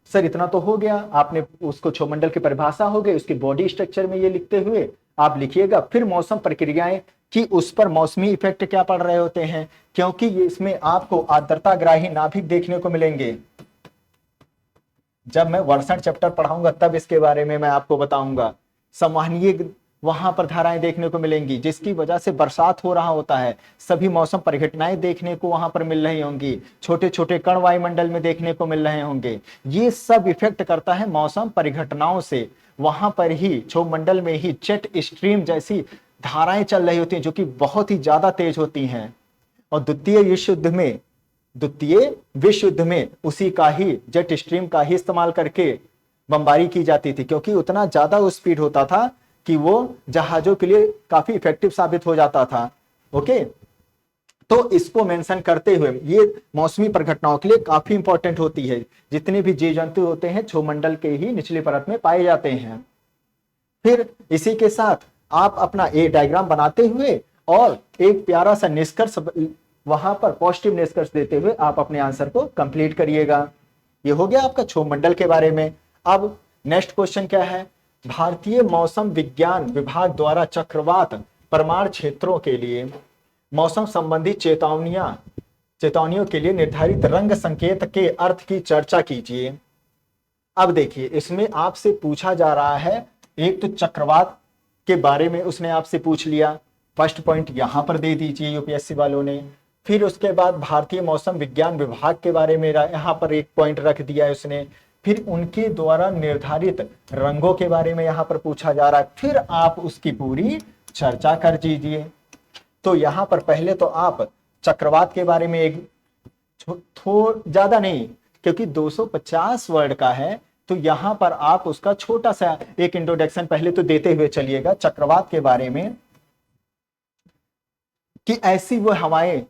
सर इतना तो हो गया, आपने उसको क्षोभ मंडल की परिभाषा हो गई, उसकी बॉडी स्ट्रक्चर में ये लिखते हुए आप लिखिएगा। फिर मौसम प्रक्रियाएं कि उस पर मौसमी इफेक्ट क्या पड़ रहे होते हैं, क्योंकि ये इसमें आपको आर्द्रता ग्राही नाभिक देखने को मिलेंगे। जब मैं वर्षण चैप्टर पढ़ाऊंगा तब इसके बारे में मैं आपको बताऊंगा। संवहनीय वहां पर धाराएं देखने को मिलेंगी, जिसकी वजह से बरसात हो रहा होता है। सभी मौसम परिघटनाएं देखने को वहां पर मिल रही होंगी, छोटे छोटे कण वायुमंडल में देखने को मिल रहे होंगे। ये सब इफेक्ट करता है मौसम परिघटनाओं से। वहां पर ही क्षोभ मंडल में ही जेट स्ट्रीम जैसी धाराएं चल रही होती हैं, जो कि बहुत ही ज्यादा तेज होती हैं। और द्वितीय विश्व युद्ध में उसी का ही, जेट स्ट्रीम का ही इस्तेमाल करके बमबारी की जाती थी, क्योंकि उतना ज्यादा वो स्पीड होता था कि वो जहाजों के लिए काफी इफेक्टिव साबित हो जाता था। ओके, तो इसको मेंशन करते हुए ये मौसमी प्रघटनाओं के लिए काफी इंपॉर्टेंट होती है। जितने भी जीव जंतु होते हैं क्षोभ मंडल के ही निचली परत में पाए जाते हैं। फिर इसी के साथ आप अपना ए डायग्राम बनाते हुए और एक प्यारा सा निष्कर्ष वहां पर पॉजिटिव निष्कर्ष देते हुए आप अपने आंसर को कंप्लीट करिएगा। ये हो गया आपका क्षोभ मंडल के बारे में। अब नेक्स्ट क्वेश्चन क्या है? भारतीय मौसम विज्ञान विभाग द्वारा चक्रवात प्रमाण क्षेत्रों के लिए मौसम संबंधी चेतावनियों के लिए निर्धारित रंग संकेत के अर्थ की चर्चा कीजिए। अब देखिए, इसमें आपसे पूछा जा रहा है, एक तो चक्रवात के बारे में उसने आपसे पूछ लिया, फर्स्ट पॉइंट यहां पर दे दीजिए यूपीएससी वालों ने। फिर उसके बाद भारतीय मौसम विज्ञान विभाग के बारे में यहां पर एक पॉइंट रख दिया है उसने। फिर उनके द्वारा निर्धारित रंगों के बारे में यहां पर पूछा जा रहा है। फिर आप उसकी पूरी चर्चा कर दीजिए। तो यहां पर पहले तो आप चक्रवात के बारे में एक ज्यादा नहीं, क्योंकि 250 वर्ड का है, तो यहां पर आप उसका छोटा सा एक इंट्रोडक्शन पहले तो देते हुए चलिएगा चक्रवात के बारे में, कि ऐसी वो हवाएं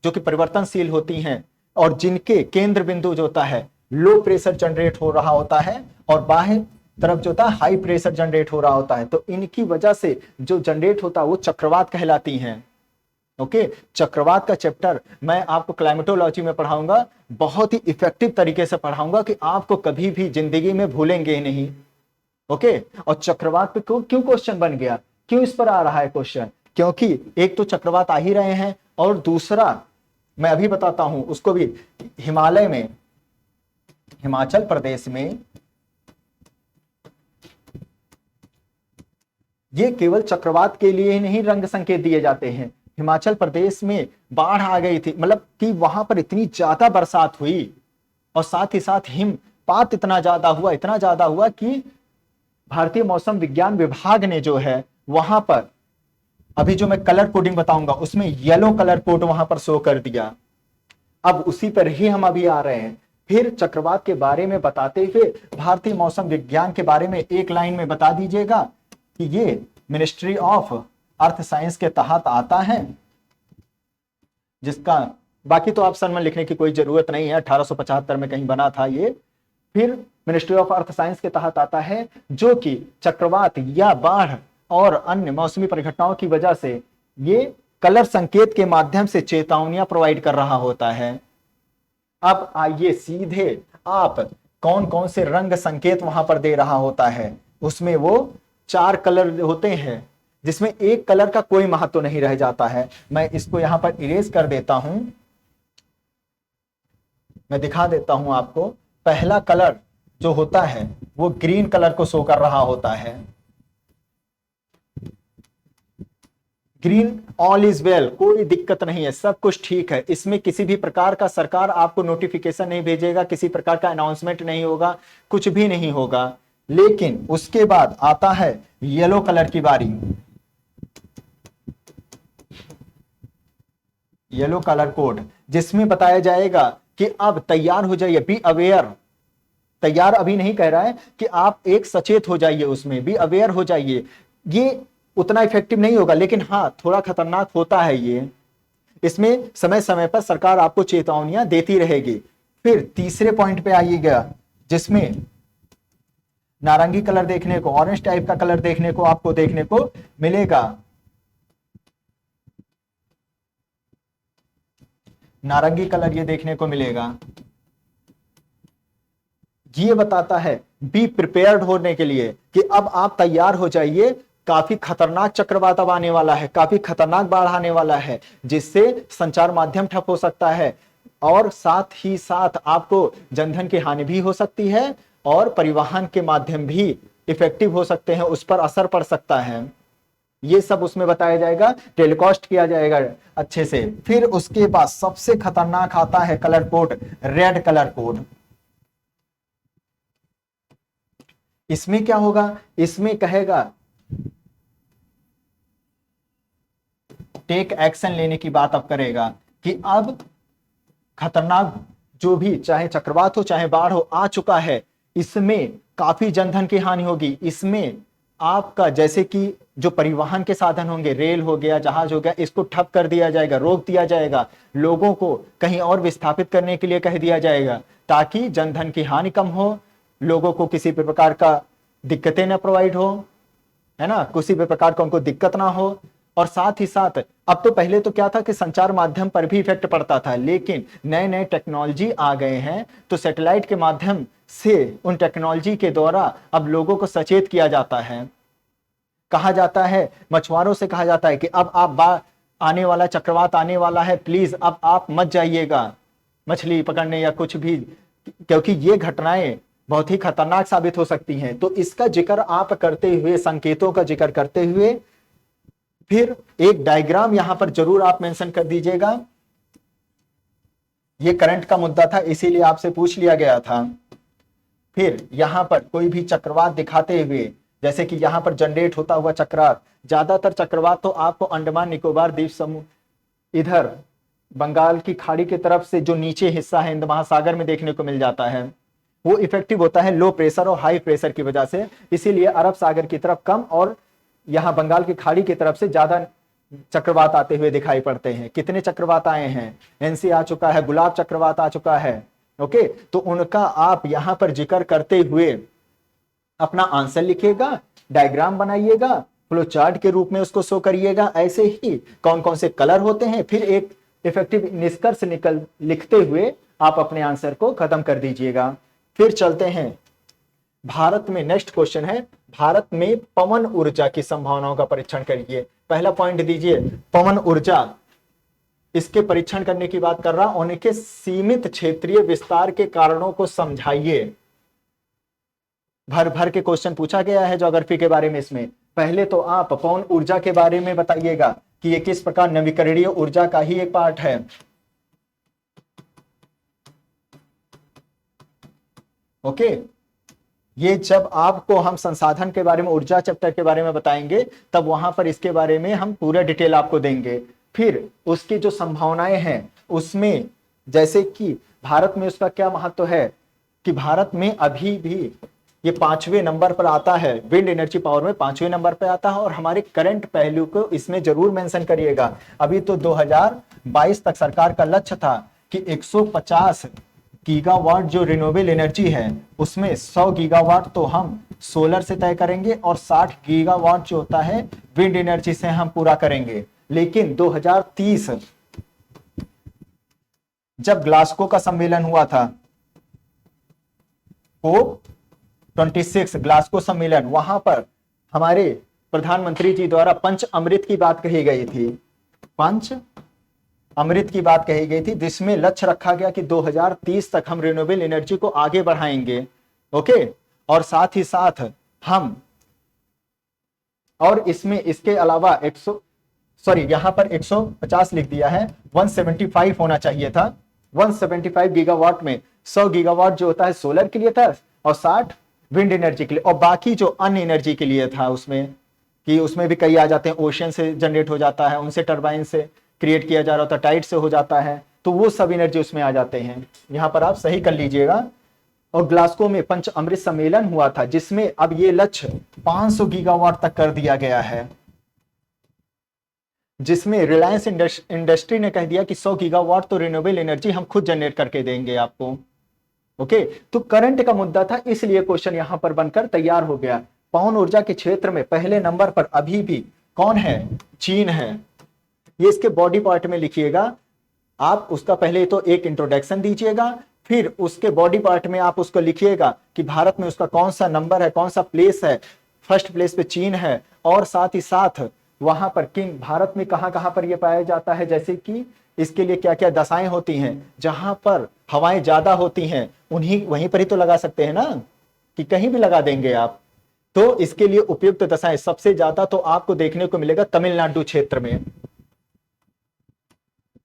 जो कि परिवर्तनशील होती हैं और जिनके केंद्र बिंदु जो होता है लो प्रेशर जनरेट हो रहा होता है और बाहर तरफ जो होता है हाई प्रेशर जनरेट हो रहा होता है, तो इनकी वजह से जो जनरेट होता है वो चक्रवात कहलाती हैं। ओके, चक्रवात का चैप्टर मैं आपको क्लाइमेटोलॉजी में पढ़ाऊंगा, बहुत ही इफेक्टिव तरीके से पढ़ाऊंगा कि आपको कभी भी जिंदगी में भूलेंगे ही नहीं। ओके, और चक्रवात पे क्यों क्वेश्चन बन गया, क्यों इस पर आ रहा है क्वेश्चन? क्योंकि एक तो चक्रवात आ ही रहे हैं, और दूसरा मैं अभी बताता हूं उसको भी, हिमालय में, हिमाचल प्रदेश में ये केवल चक्रवात के लिए ही नहीं रंग संकेत दिए जाते हैं। हिमाचल प्रदेश में बाढ़ आ गई थी, मतलब कि वहां पर इतनी ज्यादा बरसात हुई और साथ ही साथ हिमपात इतना ज्यादा हुआ कि भारतीय मौसम विज्ञान विभाग ने जो है वहां पर, अभी जो मैं कलर कोडिंग बताऊंगा उसमें येलो कलर कोड वहां पर शो कर दिया। अब उसी पर ही हम अभी आ रहे हैं। फिर चक्रवात के बारे में बताते हुए भारतीय मौसम विज्ञान के बारे में एक लाइन में बता दीजिएगा कि ये मिनिस्ट्री ऑफ अर्थ साइंस के तहत आता है, जिसका बाकी तो ऑप्शन में लिखने की कोई जरूरत नहीं है, 1875 में कहीं बना था ये। फिर मिनिस्ट्री ऑफ अर्थ साइंस के तहत आता है, जो कि चक्रवात या बाढ़ और अन्य मौसमी परिघटनाओं की वजह से ये कलर संकेत के माध्यम से चेतावनियां प्रोवाइड कर रहा होता है। अब आइए सीधे आप कौन कौन से रंग संकेत वहां पर दे रहा होता है। उसमें वो 4 कलर होते हैं, जिसमें एक कलर का कोई महत्व नहीं रह जाता है। मैं इसको यहां पर इरेज कर देता हूं, मैं दिखा देता हूं आपको। पहला कलर जो होता है वो ग्रीन कलर को शो कर रहा होता है। ग्रीन, ऑल इज वेल, कोई दिक्कत नहीं है, सब कुछ ठीक है। इसमें किसी भी प्रकार का सरकार आपको नोटिफिकेशन नहीं भेजेगा, किसी प्रकार का अनाउंसमेंट नहीं होगा, कुछ भी नहीं होगा। लेकिन उसके बाद आता है येलो कलर की बारी। येलो कलर कोड, जिसमें बताया जाएगा कि अब तैयार हो जाइए, बी अवेयर। तैयार अभी नहीं कह रहा है कि आप एक सचेत हो जाइए, उसमें बी अवेयर हो जाइए। ये उतना इफेक्टिव नहीं होगा, लेकिन हाँ थोड़ा खतरनाक होता है ये। इसमें समय समय पर सरकार आपको चेतावनियां देती रहेगी। फिर तीसरे पॉइंट पे आइएगा, जिसमें नारंगी कलर देखने को, ऑरेंज टाइप का कलर देखने को आपको देखने को मिलेगा। नारंगी कलर ये देखने को मिलेगा। ये बताता है बी प्रिपेयर्ड होने के लिए कि अब आप तैयार हो जाइए, काफी खतरनाक चक्रवात अब आने वाला है, काफी खतरनाक बाढ़ आने वाला है, जिससे संचार माध्यम ठप हो सकता है और साथ ही साथ आपको जनधन की हानि भी हो सकती है और परिवहन के माध्यम भी इफेक्टिव हो सकते हैं, उस पर असर पड़ सकता है। ये सब उसमें बताया जाएगा, टेलीकास्ट किया जाएगा अच्छे से। फिर उसके बाद सबसे खतरनाक आता है colour code, red colour code. इसमें क्या होगा, इसमें कहेगा टेक एक्शन लेने की बात अब करेगा कि अब खतरनाक जो भी, चाहे चक्रवात हो चाहे बाढ़ हो, आ चुका है। इसमें काफी जनधन की हानि होगी। इसमें आपका जैसे कि जो परिवहन के साधन होंगे, रेल हो गया, जहाज हो गया, इसको ठप कर दिया जाएगा, रोक दिया जाएगा, लोगों को कहीं और विस्थापित करने के लिए कह दिया जाएगा, ताकि जनधन की हानि कम हो, लोगों को किसी भी प्रकार का दिक्कतें न प्रोवाइड हो, है ना, किसी भी प्रकार का उनको दिक्कत ना हो। और साथ ही साथ अब तो पहले तो क्या था कि संचार माध्यम पर भी इफेक्ट पड़ता था, लेकिन नए नए टेक्नोलॉजी आ गए हैं, तो सैटेलाइट के माध्यम से उन टेक्नोलॉजी के द्वारा अब लोगों को सचेत किया जाता है। कहा जाता है, मछुआरों से कहा जाता है कि अब आप आने वाला चक्रवात आने वाला है, प्लीज अब आप मत जाइएगा मछली पकड़ने या कुछ भी, क्योंकि ये घटनाएं बहुत ही खतरनाक साबित हो सकती हैं। तो इसका जिक्र आप करते हुए, संकेतों का जिक्र करते हुए, फिर एक डायग्राम यहां पर जरूर आप मेंशन कर दीजिएगा। ये करंट का मुद्दा था, इसीलिए आपसे पूछ लिया गया था। फिर यहां पर कोई भी चक्रवात दिखाते हुए, जैसे कि यहां पर जनरेट होता हुआ चक्रवात, ज्यादातर चक्रवात तो आपको अंडमान निकोबार द्वीप समूह, इधर बंगाल की खाड़ी की तरफ से जो नीचे हिस्सा है हिंद महासागर में देखने को मिल जाता है। वो इफेक्टिव होता है लो प्रेशर और हाई प्रेशर की वजह से, इसीलिए अरब सागर की तरफ कम और यहां बंगाल की खाड़ी की तरफ से ज्यादा चक्रवात आते हुए दिखाई पड़ते हैं। कितने चक्रवात आए हैं, एनसी आ चुका है, गुलाब चक्रवात आ चुका है। ओके, तो उनका आप यहां पर जिक्र करते हुए अपना आंसर लिखिएगा, डायग्राम बनाइएगा, फ्लो चार्ट के रूप में उसको शो करिएगा। ऐसे ही कौन कौन से कलर होते हैं, फिर एक इफेक्टिव निष्कर्ष लिखते हुए आप अपने आंसर को खत्म कर दीजिएगा। फिर चलते हैं भारत में, नेक्स्ट क्वेश्चन है, भारत में पवन ऊर्जा की संभावनाओं का परीक्षण करिए। पहला पॉइंट दीजिए, पवन ऊर्जा, इसके परीक्षण करने की बात कर रहा हूं, उनके सीमित क्षेत्रीय विस्तार के कारणों को समझाइए। भर भर के क्वेश्चन पूछा गया है ज्योग्राफी के बारे में इसमें। पहले तो आप पवन ऊर्जा के बारे में बताइएगा कि ये किस प्रकार नवीकरणीय ऊर्जा का ही एक पार्ट है। ओके, ये जब आपको हम संसाधन के बारे में, ऊर्जा चैप्टर के बारे में बताएंगे, तब वहां पर इसके बारे में हम पूरा डिटेल आपको देंगे। फिर उसकी जो संभावनाएं हैं उसमें, जैसे कि भारत में उसका क्या महत्व है, कि भारत में अभी भी ये 5वें नंबर पर आता है, विंड एनर्जी पावर में 5वें नंबर पर आता है। और हमारे करंट पहलू को इसमें जरूर मेंशन करिएगा। अभी तो 2022 तक सरकार का लक्ष्य था कि 150 गीगावाट जो रिन्यूएबल एनर्जी है उसमें 100 गीगावाट तो हम सोलर से तय करेंगे और 60 गीगावाट जो होता है विंड एनर्जी से हम पूरा करेंगे। लेकिन 2030 जब ग्लासगो का सम्मेलन हुआ था, कोप 26 ग्लासगो सम्मेलन, वहां पर हमारे प्रधानमंत्री जी द्वारा पंच अमृत की बात कही गई थी, पंच अमृत की बात कही गई थी, जिसमें लक्ष्य रखा गया कि 2030 तक हम रिन्यूएबल एनर्जी को आगे बढ़ाएंगे। ओके, और साथ ही साथ हम, और इसमें इसके अलावा 100 यहां पर 150 लिख दिया है, 175 होना चाहिए था। 175 गीगावाट में 100 गीगावाट जो होता है सोलर के लिए था और 60 विंड एनर्जी के लिए, और बाकी जो अन्य एनर्जी के लिए था उसमें, कि उसमें भी कई आ जाते हैं, ओशियन से जनरेट हो जाता है, उनसे टरबाइन से क्रिएट किया जा रहा होता है, टाइड से हो जाता है, तो वो सब एनर्जी उसमें आ जाते हैं। यहां पर आप सही कर लीजिएगा। और ग्लासगो में पंच अमृत सम्मेलन हुआ था, जिसमें अब ये लक्ष्य 500 गीगावाट तक कर दिया गया है, जिसमें रिलायंस इंडस्ट्री ने कह दिया कि 100 गीगावाट तो रिन्यूएबल एनर्जी हम खुद जनरेट करके देंगे आपको। ओके, तो करंट का मुद्दा था, इसलिए क्वेश्चन यहां पर बनकर तैयार हो गया। पवन ऊर्जा के क्षेत्र में पहले नंबर पर अभी भी कौन है? चीन है। ये इसके बॉडी पार्ट में लिखिएगा आप, उसका पहले तो एक इंट्रोडक्शन दीजिएगा, फिर उसके बॉडी पार्ट में आप उसको लिखिएगा कि भारत में उसका कौन सा नंबर है, कौन सा प्लेस है। फर्स्ट प्लेस पे चीन है, और साथ ही साथ वहां पर किन, भारत में कहां कहां पर यह पाया जाता है, जैसे कि इसके लिए क्या क्या दशाएं होती हैं, जहां पर हवाएं ज्यादा होती हैं उन्हीं वहीं पर ही तो लगा सकते हैं ना, कि कहीं भी लगा देंगे आप। तो इसके लिए उपयुक्त दशाएं सबसे ज्यादा तो आपको देखने को मिलेगा तमिलनाडु क्षेत्र में।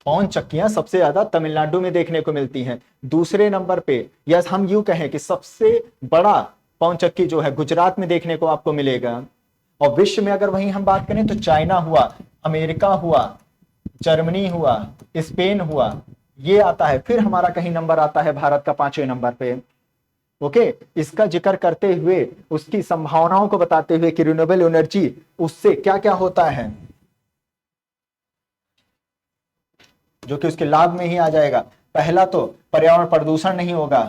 पवन चक्कियां सबसे ज्यादा तमिलनाडु में देखने को मिलती हैं। दूसरे नंबर पे, या हम यूं कहें कि सबसे बड़ा पवन चक्की जो है गुजरात में देखने को आपको मिलेगा। और विश्व में अगर वहीं हम बात करें तो चाइना हुआ, अमेरिका हुआ, जर्मनी हुआ, स्पेन हुआ, ये आता है। फिर हमारा कहीं नंबर आता है भारत का 5वें नंबर पे। ओके, इसका जिक्र करते हुए, उसकी संभावनाओं को बताते हुए कि रिन्यूएबल एनर्जी उससे क्या क्या होता है, जो कि उसके लाभ में ही आ जाएगा। पहला तो पर्यावरण प्रदूषण नहीं होगा,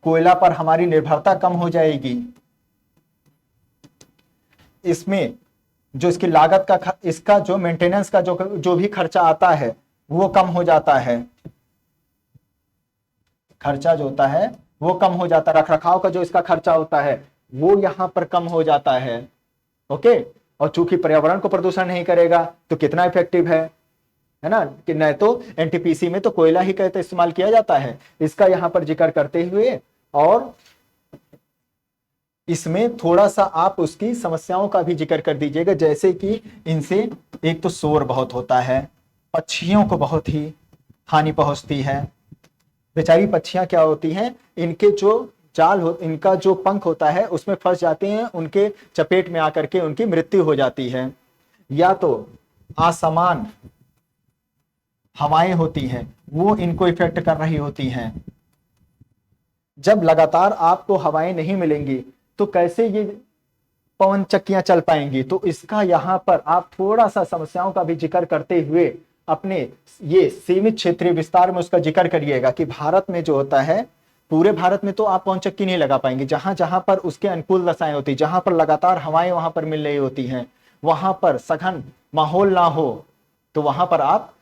कोयला पर हमारी निर्भरता कम हो जाएगी, इसमें जो इसकी लागत का इसका जो मेंटेनेंस का जो भी खर्चा आता है वो कम हो जाता है, खर्चा जो होता है वो कम हो जाता है, रखरखाव का जो इसका खर्चा होता है वो यहां पर कम हो जाता है। ओके, और चूंकि पर्यावरण को प्रदूषण नहीं करेगा तो कितना इफेक्टिव है ना, कि नहीं तो एनटीपीसी में तो कोयला ही कहते इस्तेमाल किया जाता है। इसका यहां पर जिक्र करते हुए, और इसमें थोड़ा सा आप उसकी समस्याओं का भी जिक्र कर दीजिएगा, जैसे कि इनसे एक तो शोर बहुत होता है, पक्षियों को बहुत ही हानि पहुंचती है। बेचारी पक्षियां क्या होती हैं, इनके जो जाल हो, इनका जो पंख होता है उसमें फंस जाते हैं, उनके चपेट में आकर के उनकी मृत्यु हो जाती है। या तो असमान हवाएं होती हैं वो इनको इफेक्ट कर रही होती हैं। जब लगातार आपको हवाएं नहीं मिलेंगी तो कैसे ये पवन चक्कियां चल पाएंगी। तो इसका यहाँ पर आप थोड़ा सा समस्याओं का भी जिक्र करते हुए अपने ये सीमित क्षेत्रीय विस्तार में उसका जिक्र करिएगा कि भारत में जो होता है, पूरे भारत में तो आप पवन चक्की नहीं लगा पाएंगे। जहां जहां पर उसके अनुकूल दशाएं होती, जहां पर लगातार हवाएं वहां पर मिल रही होती हैं, वहां पर सघन माहौल ना हो, तो वहां पर आप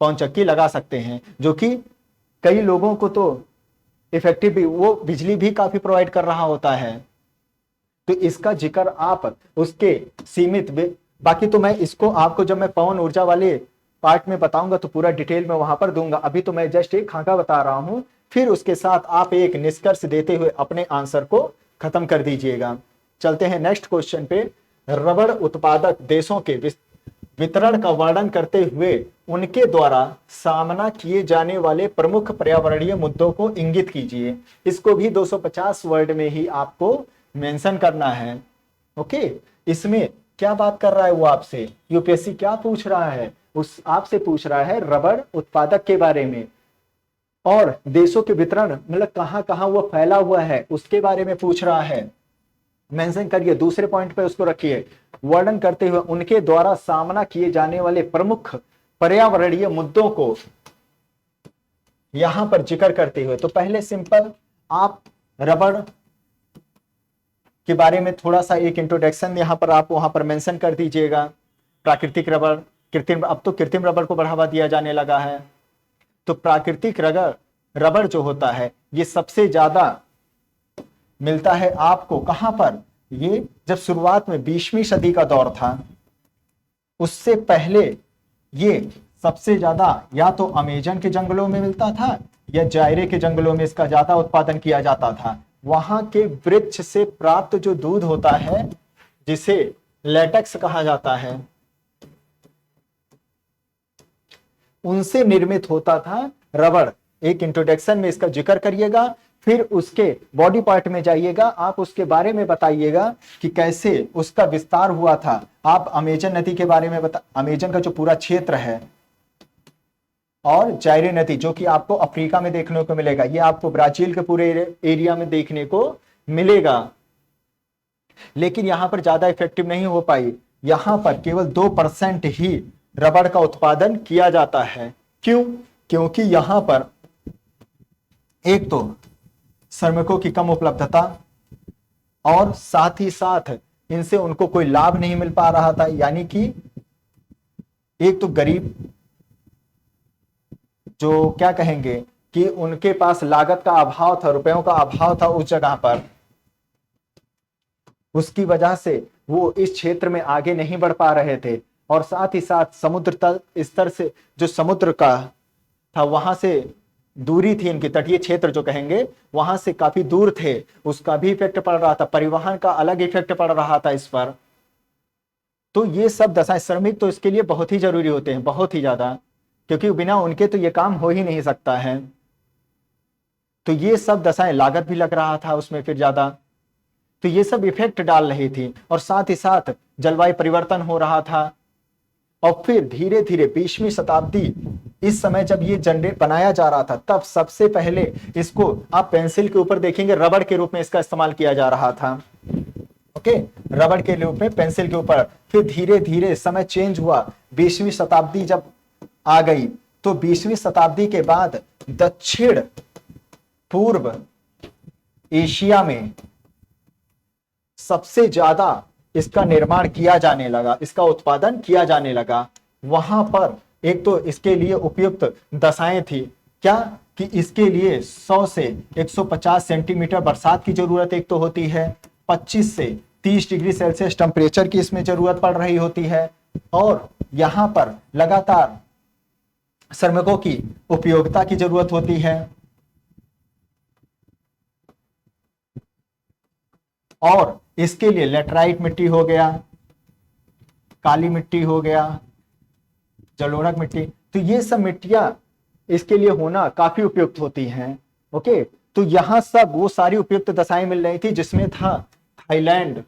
पवन चक्की लगा सकते हैं, जो कि कई लोगों को तो इफेक्टिव भी, वो बिजली भी काफी प्रोवाइड कर रहा होता है। तो इसका जिक्र आप उसके सीमित, बाकी तो मैं इसको आपको जब मैं पवन ऊर्जा वाले पार्ट में बताऊंगा तो पूरा डिटेल में वहां पर दूंगा। अभी तो मैं जस्ट एक खाका बता रहा हूं, फिर उसके साथ आप एक निष्कर्ष देते हुए अपने आंसर को खत्म कर दीजिएगा। चलते हैं नेक्स्ट क्वेश्चन पे। रबड़ उत्पादक देशों के वितरण का वर्णन करते हुए उनके द्वारा सामना किए जाने वाले प्रमुख पर्यावरणीय मुद्दों को इंगित कीजिए। इसको भी 250 वर्ड में ही आपको मेंशन करना है। ओके, इसमें क्या बात कर रहा है वो आपसे, यूपीएससी क्या पूछ रहा है, उस आपसे पूछ रहा है रबड़ उत्पादक के बारे में। और देशों के वितरण मतलब कहां कहां वो फैला हुआ है उसके बारे में पूछ रहा है, मेंशन करिए। दूसरे पॉइंट पे उसको रखिए, वर्णन करते हुए उनके द्वारा सामना किए जाने वाले प्रमुख पर्यावरणीय मुद्दों को यहां पर जिक्र करते हुए। तो पहले सिंपल आप रबड़ के बारे में थोड़ा सा एक इंट्रोडक्शन यहां पर आप वहां पर मेंशन कर दीजिएगा। प्राकृतिक रबड़, कृत्रिम, अब तो कृत्रिम रबड़ को बढ़ावा दिया जाने लगा है। तो प्राकृतिक रबड़ रबड़ जो होता है ये सबसे ज्यादा मिलता है आपको कहां पर, ये जब शुरुआत में 20वीं सदी का दौर था उससे पहले ये सबसे ज्यादा या तो अमेजन के जंगलों में मिलता था या जायरे के जंगलों में इसका ज्यादा उत्पादन किया जाता था। वहां के वृक्ष से प्राप्त जो दूध होता है जिसे लेटेक्स कहा जाता है उनसे निर्मित होता था रबड़। एक इंट्रोडक्शन में इसका जिक्र करिएगा, फिर उसके बॉडी पार्ट में जाइएगा, आप उसके बारे में बताइएगा कि कैसे उसका विस्तार हुआ था। आप अमेजन नदी के बारे में अमेजन का जो पूरा क्षेत्र है और जायरे नदी जो कि आपको अफ्रीका में देखने को मिलेगा, ये आपको ब्राजील के पूरे एरिया में देखने को मिलेगा। लेकिन यहां पर ज्यादा इफेक्टिव नहीं हो पाई, यहां पर केवल 2% ही रबड़ का उत्पादन किया जाता है। क्यों? क्योंकि यहां पर एक तो श्रमिकों की कम उपलब्धता और साथ ही साथ इनसे उनको कोई लाभ नहीं मिल पा रहा था। यानी कि एक तो गरीब जो क्या कहेंगे कि उनके पास लागत का अभाव था, रुपयों का अभाव था उस जगह पर, उसकी वजह से वो इस क्षेत्र में आगे नहीं बढ़ पा रहे थे। और साथ ही साथ समुद्र तल स्तर से जो समुद्र का था वहां से दूरी थी, इनकी तटीय क्षेत्र जो कहेंगे वहां से काफी दूर थे, उसका भी इफेक्ट पड़ रहा था। परिवहन का अलग इफेक्ट पड़ रहा था इस पर। तो ये सब दशाएं, श्रमिक तो इसके लिए बहुत ही जरूरी होते हैं, बहुत ही ज्यादा, क्योंकि बिना उनके तो ये काम हो ही नहीं सकता है। तो ये सब दशाएं, लागत भी लग रहा था उसमें फिर ज्यादा, तो ये सब इफेक्ट डाल रही थी। और साथ ही साथ जलवायु परिवर्तन हो रहा था। और फिर धीरे धीरे 20वीं शताब्दी, इस समय जब ये जनरेट बनाया जा रहा था तब सबसे पहले इसको आप पेंसिल के ऊपर देखेंगे रबड़ के रूप में इसका इस्तेमाल किया जा रहा था। ओके, रबड़ के रूप में पेंसिल के ऊपर। फिर धीरे धीरे समय चेंज हुआ, 20वीं शताब्दी जब आ गई तो 20वीं शताब्दी के बाद दक्षिण पूर्व एशिया में सबसे ज्यादा इसका निर्माण किया जाने लगा, इसका उत्पादन किया जाने लगा। वहां पर एक तो इसके लिए उपयुक्त दशाएं थी, क्या कि इसके लिए 100 से 150 सेंटीमीटर बरसात की जरूरत एक तो होती है, 25 से 30 डिग्री सेल्सियस टेम्परेचर की इसमें जरूरत पड़ रही होती है, और यहां पर लगातार श्रमिकों की उपयोगिता की जरूरत होती है। और इसके लिए लेटराइट मिट्टी हो गया, काली मिट्टी हो गया, जलोढ़क मिट्टी, तो ये सब मिट्टियां इसके लिए होना काफी उपयुक्त होती हैं। ओके, तो यहां सब वो सारी उपयुक्त दशाएं मिल रही थी जिसमें था थाईलैंड,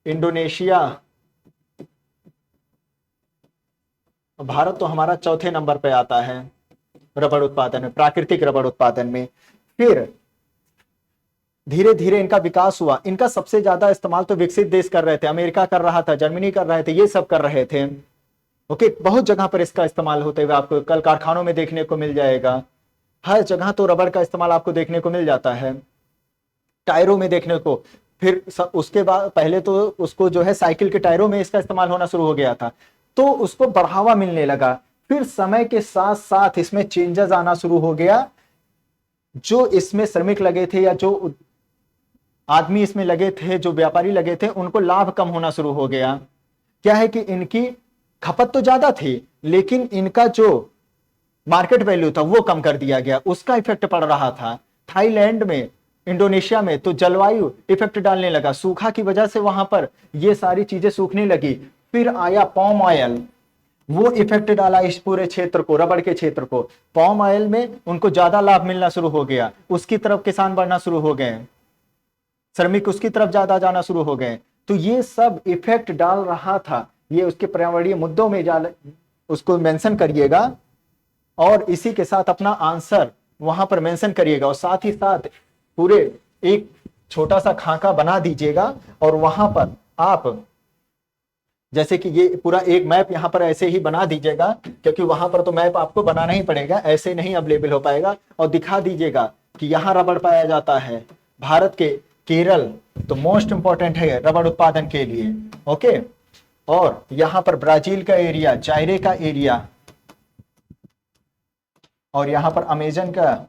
इंडोनेशिया, भारत तो हमारा चौथे नंबर पे आता है रबड़ उत्पादन में, प्राकृतिक रबड़ उत्पादन में। फिर धीरे धीरे इनका विकास हुआ। इनका सबसे ज्यादा इस्तेमाल तो विकसित देश कर रहे थे, अमेरिका कर रहा था, जर्मनी कर रहे थे, ये सब कर रहे थे। ओके, बहुत जगह पर इसका इस्तेमाल होते हुए आपको कल कारखानों में देखने को मिल जाएगा। हर जगह तो रबड़ का इस्तेमाल आपको देखने को मिल जाता है, टायरों में देखने को। फिर उसके बाद पहले तो उसको जो है साइकिल के टायरों में इसका इस्तेमाल होना शुरू हो गया था, तो उसको बढ़ावा मिलने लगा। फिर समय के साथ साथ इसमें चेंजेस आना शुरू हो गया। जो इसमें श्रमिक लगे थे या जो आदमी इसमें लगे थे, जो व्यापारी लगे थे, उनको लाभ कम होना शुरू हो गया। क्या है कि इनकी खपत तो ज्यादा थी लेकिन इनका जो मार्केट वैल्यू था वो कम कर दिया गया, उसका इफेक्ट पड़ रहा था। थाईलैंड में, इंडोनेशिया में तो जलवायु इफेक्ट डालने लगा, सूखा की वजह से वहां पर ये सारी चीजें सूखने लगी। फिर आया पॉम ऑयल, वो इफेक्ट डाला इस पूरे क्षेत्र को, रबड़ के क्षेत्र को। पॉम ऑयल में उनको ज्यादा लाभ मिलना शुरू हो गया, उसकी तरफ किसान बढ़ना शुरू हो गए, श्रमिक उसकी तरफ ज्यादा जाना शुरू हो गए। तो ये सब इफेक्ट डाल रहा था। ये उसके पर्यावरणीय मुद्दों में उसको मेंशन करिएगा और इसी के साथ अपना आंसर वहां पर मेंशन करिएगा और साथ ही साथ पूरे एक छोटा सा खाका बना दीजिएगा और वहां पर आप जैसे कि ये पूरा एक मैप यहाँ पर ऐसे ही बना दीजिएगा, क्योंकि वहां पर तो मैप आपको बनाना ही पड़ेगा, ऐसे नहीं अवेलेबल हो पाएगा। और दिखा दीजिएगा कि यहाँ रबड़ पाया जाता है, भारत के केरल तो मोस्ट इंपॉर्टेंट है रबड़ उत्पादन के लिए। ओके, और यहाँ पर ब्राजील का एरिया, चाइरे का एरिया, और यहाँ पर अमेजन का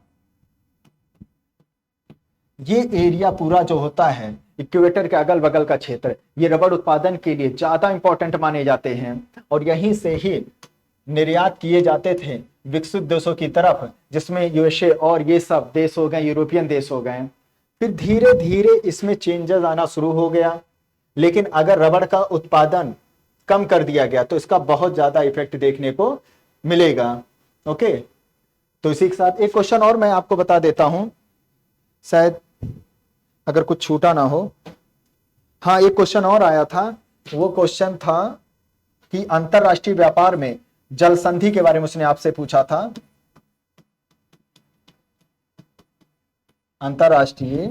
ये एरिया पूरा जो होता है इक्वेटर के अगल बगल का क्षेत्र, ये रबड़ उत्पादन के लिए ज्यादा इंपॉर्टेंट माने जाते हैं और यहीं से ही निर्यात किए जाते थे विकसित देशों की तरफ, जिसमें यूएसए और ये सब देश हो गए, यूरोपियन देश हो गए। फिर धीरे धीरे इसमें चेंजेस आना शुरू हो गया, लेकिन अगर रबड़ का उत्पादन कम कर दिया गया तो इसका बहुत ज्यादा इफेक्ट देखने को मिलेगा। ओके, तो इसी के साथ एक क्वेश्चन और मैं आपको बता देता हूं, शायद अगर कुछ छूटा ना हो। हाँ, एक क्वेश्चन और आया था, वो क्वेश्चन था कि अंतरराष्ट्रीय व्यापार में जल संधि के बारे में उसने आपसे पूछा था। अंतरराष्ट्रीय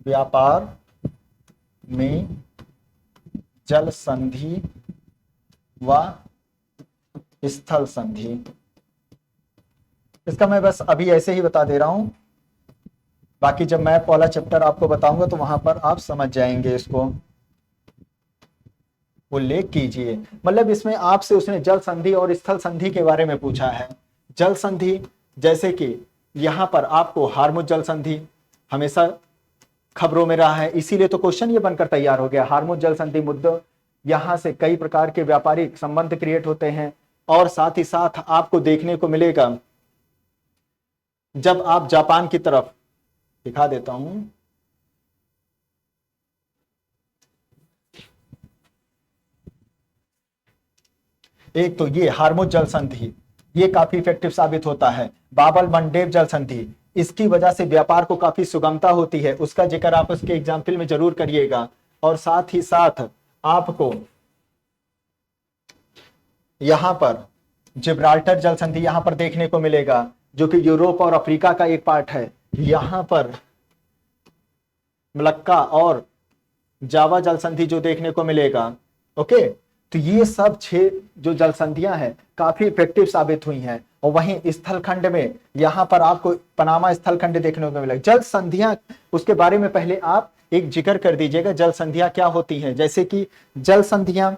व्यापार में जल संधि व स्थल संधि, इसका मैं बस अभी ऐसे ही बता दे रहा हूं, बाकी जब मैप वाला चैप्टर आपको बताऊंगा तो वहां पर आप समझ जाएंगे। इसको उल्लेख कीजिए, मतलब इसमें आपसे उसने जल संधि और स्थल संधि के बारे में पूछा है। जल संधि जैसे कि यहां पर आपको हार्मुज जल संधि हमेशा खबरों में रहा है, इसीलिए तो क्वेश्चन ये बनकर तैयार हो गया। हार्मुज जल संधि मुद्दों, यहां से कई प्रकार के व्यापारिक संबंध क्रिएट होते हैं और साथ ही साथ आपको देखने को मिलेगा जब आप जापान की तरफ, दिखा देता हूं, एक तो ये हार्मुज जल संधि, ये काफी इफेक्टिव साबित होता है। बाबल मंडेव जल संधि, इसकी वजह से व्यापार को काफी सुगमता होती है, उसका जिक्र आप उसके एग्जाम्पल में जरूर करिएगा। और साथ ही साथ आपको यहां पर जिब्राल्टर जल संधि यहां पर देखने को मिलेगा, जो कि यूरोप और अफ्रीका का एक पार्ट है। यहां पर मलक्का और जावा जल संधि जो देखने को मिलेगा। ओके, तो ये सब 6 जो जल संधियां हैं काफी इफेक्टिव साबित हुई हैं। और वहीं स्थल खंड में यहां पर आपको पनामा स्थल खंड देखने को मिलेगा। जल संधियां, उसके बारे में पहले आप एक जिक्र कर दीजिएगा, जल संधियां क्या होती हैं। जैसे कि जल संधियां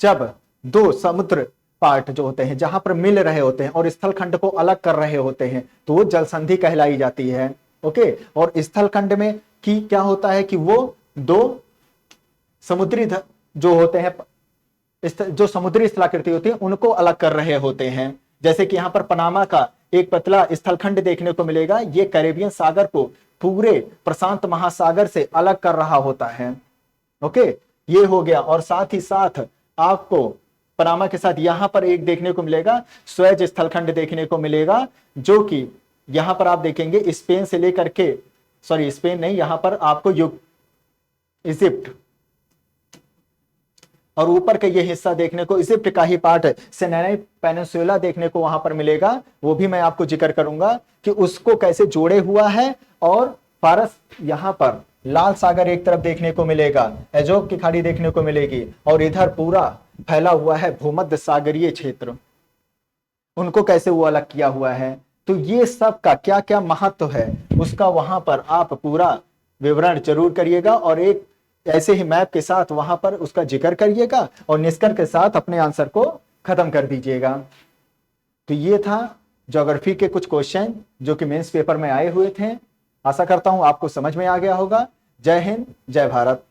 जब 2 समुद्र पार्ट जो होते हैं जहां पर मिल रहे होते हैं और स्थल खंड को अलग कर रहे होते हैं तो वो जल संधि कहलाई जाती है। ओके, और स्थल खंड में कि क्या होता है कि वो 2 समुद्री जो होते हैं, जो समुद्री स्थलाकृति होती है उनको अलग कर रहे होते हैं। जैसे कि यहाँ पर पनामा का एक पतला स्थलखंड देखने को मिलेगा, ये कैरेबियन सागर को पूरे प्रशांत महासागर से अलग कर रहा होता है। ओके, ये हो गया। और साथ ही साथ आपको पनामा के साथ यहां पर एक देखने को मिलेगा, स्वेज स्थलखंड देखने को मिलेगा, जो कि यहां पर आप देखेंगे स्पेन से लेकर के, सॉरी स्पेन नहीं, यहां पर आपको इजिप्ट और ऊपर का ये हिस्सा देखने को इजिप्ट का ही पार्ट सिनाई पेनिनसुला देखने को वहां पर मिलेगा। वो भी मैं आपको जिक्र करूंगा कि उसको कैसे जोड़े हुआ है। और फारस यहां पर लाल सागर एक तरफ देखने को मिलेगा, एजोब की खाड़ी देखने को मिलेगी, और इधर पूरा फैला हुआ है भूमध्य सागरीय क्षेत्र, उनको कैसे वो अलग किया हुआ है। तो ये सब का क्या क्या महत्व है उसका वहां पर आप पूरा विवरण जरूर करिएगा और एक ऐसे ही मैप के साथ वहां पर उसका जिक्र करिएगा और निष्कर्ष के साथ अपने आंसर को खत्म कर दीजिएगा। तो ये था ज्योग्राफी के कुछ क्वेश्चन जो कि मेंस पेपर में आए हुए थे। आशा करता हूं आपको समझ में आ गया होगा। जय हिंद, जय भारत।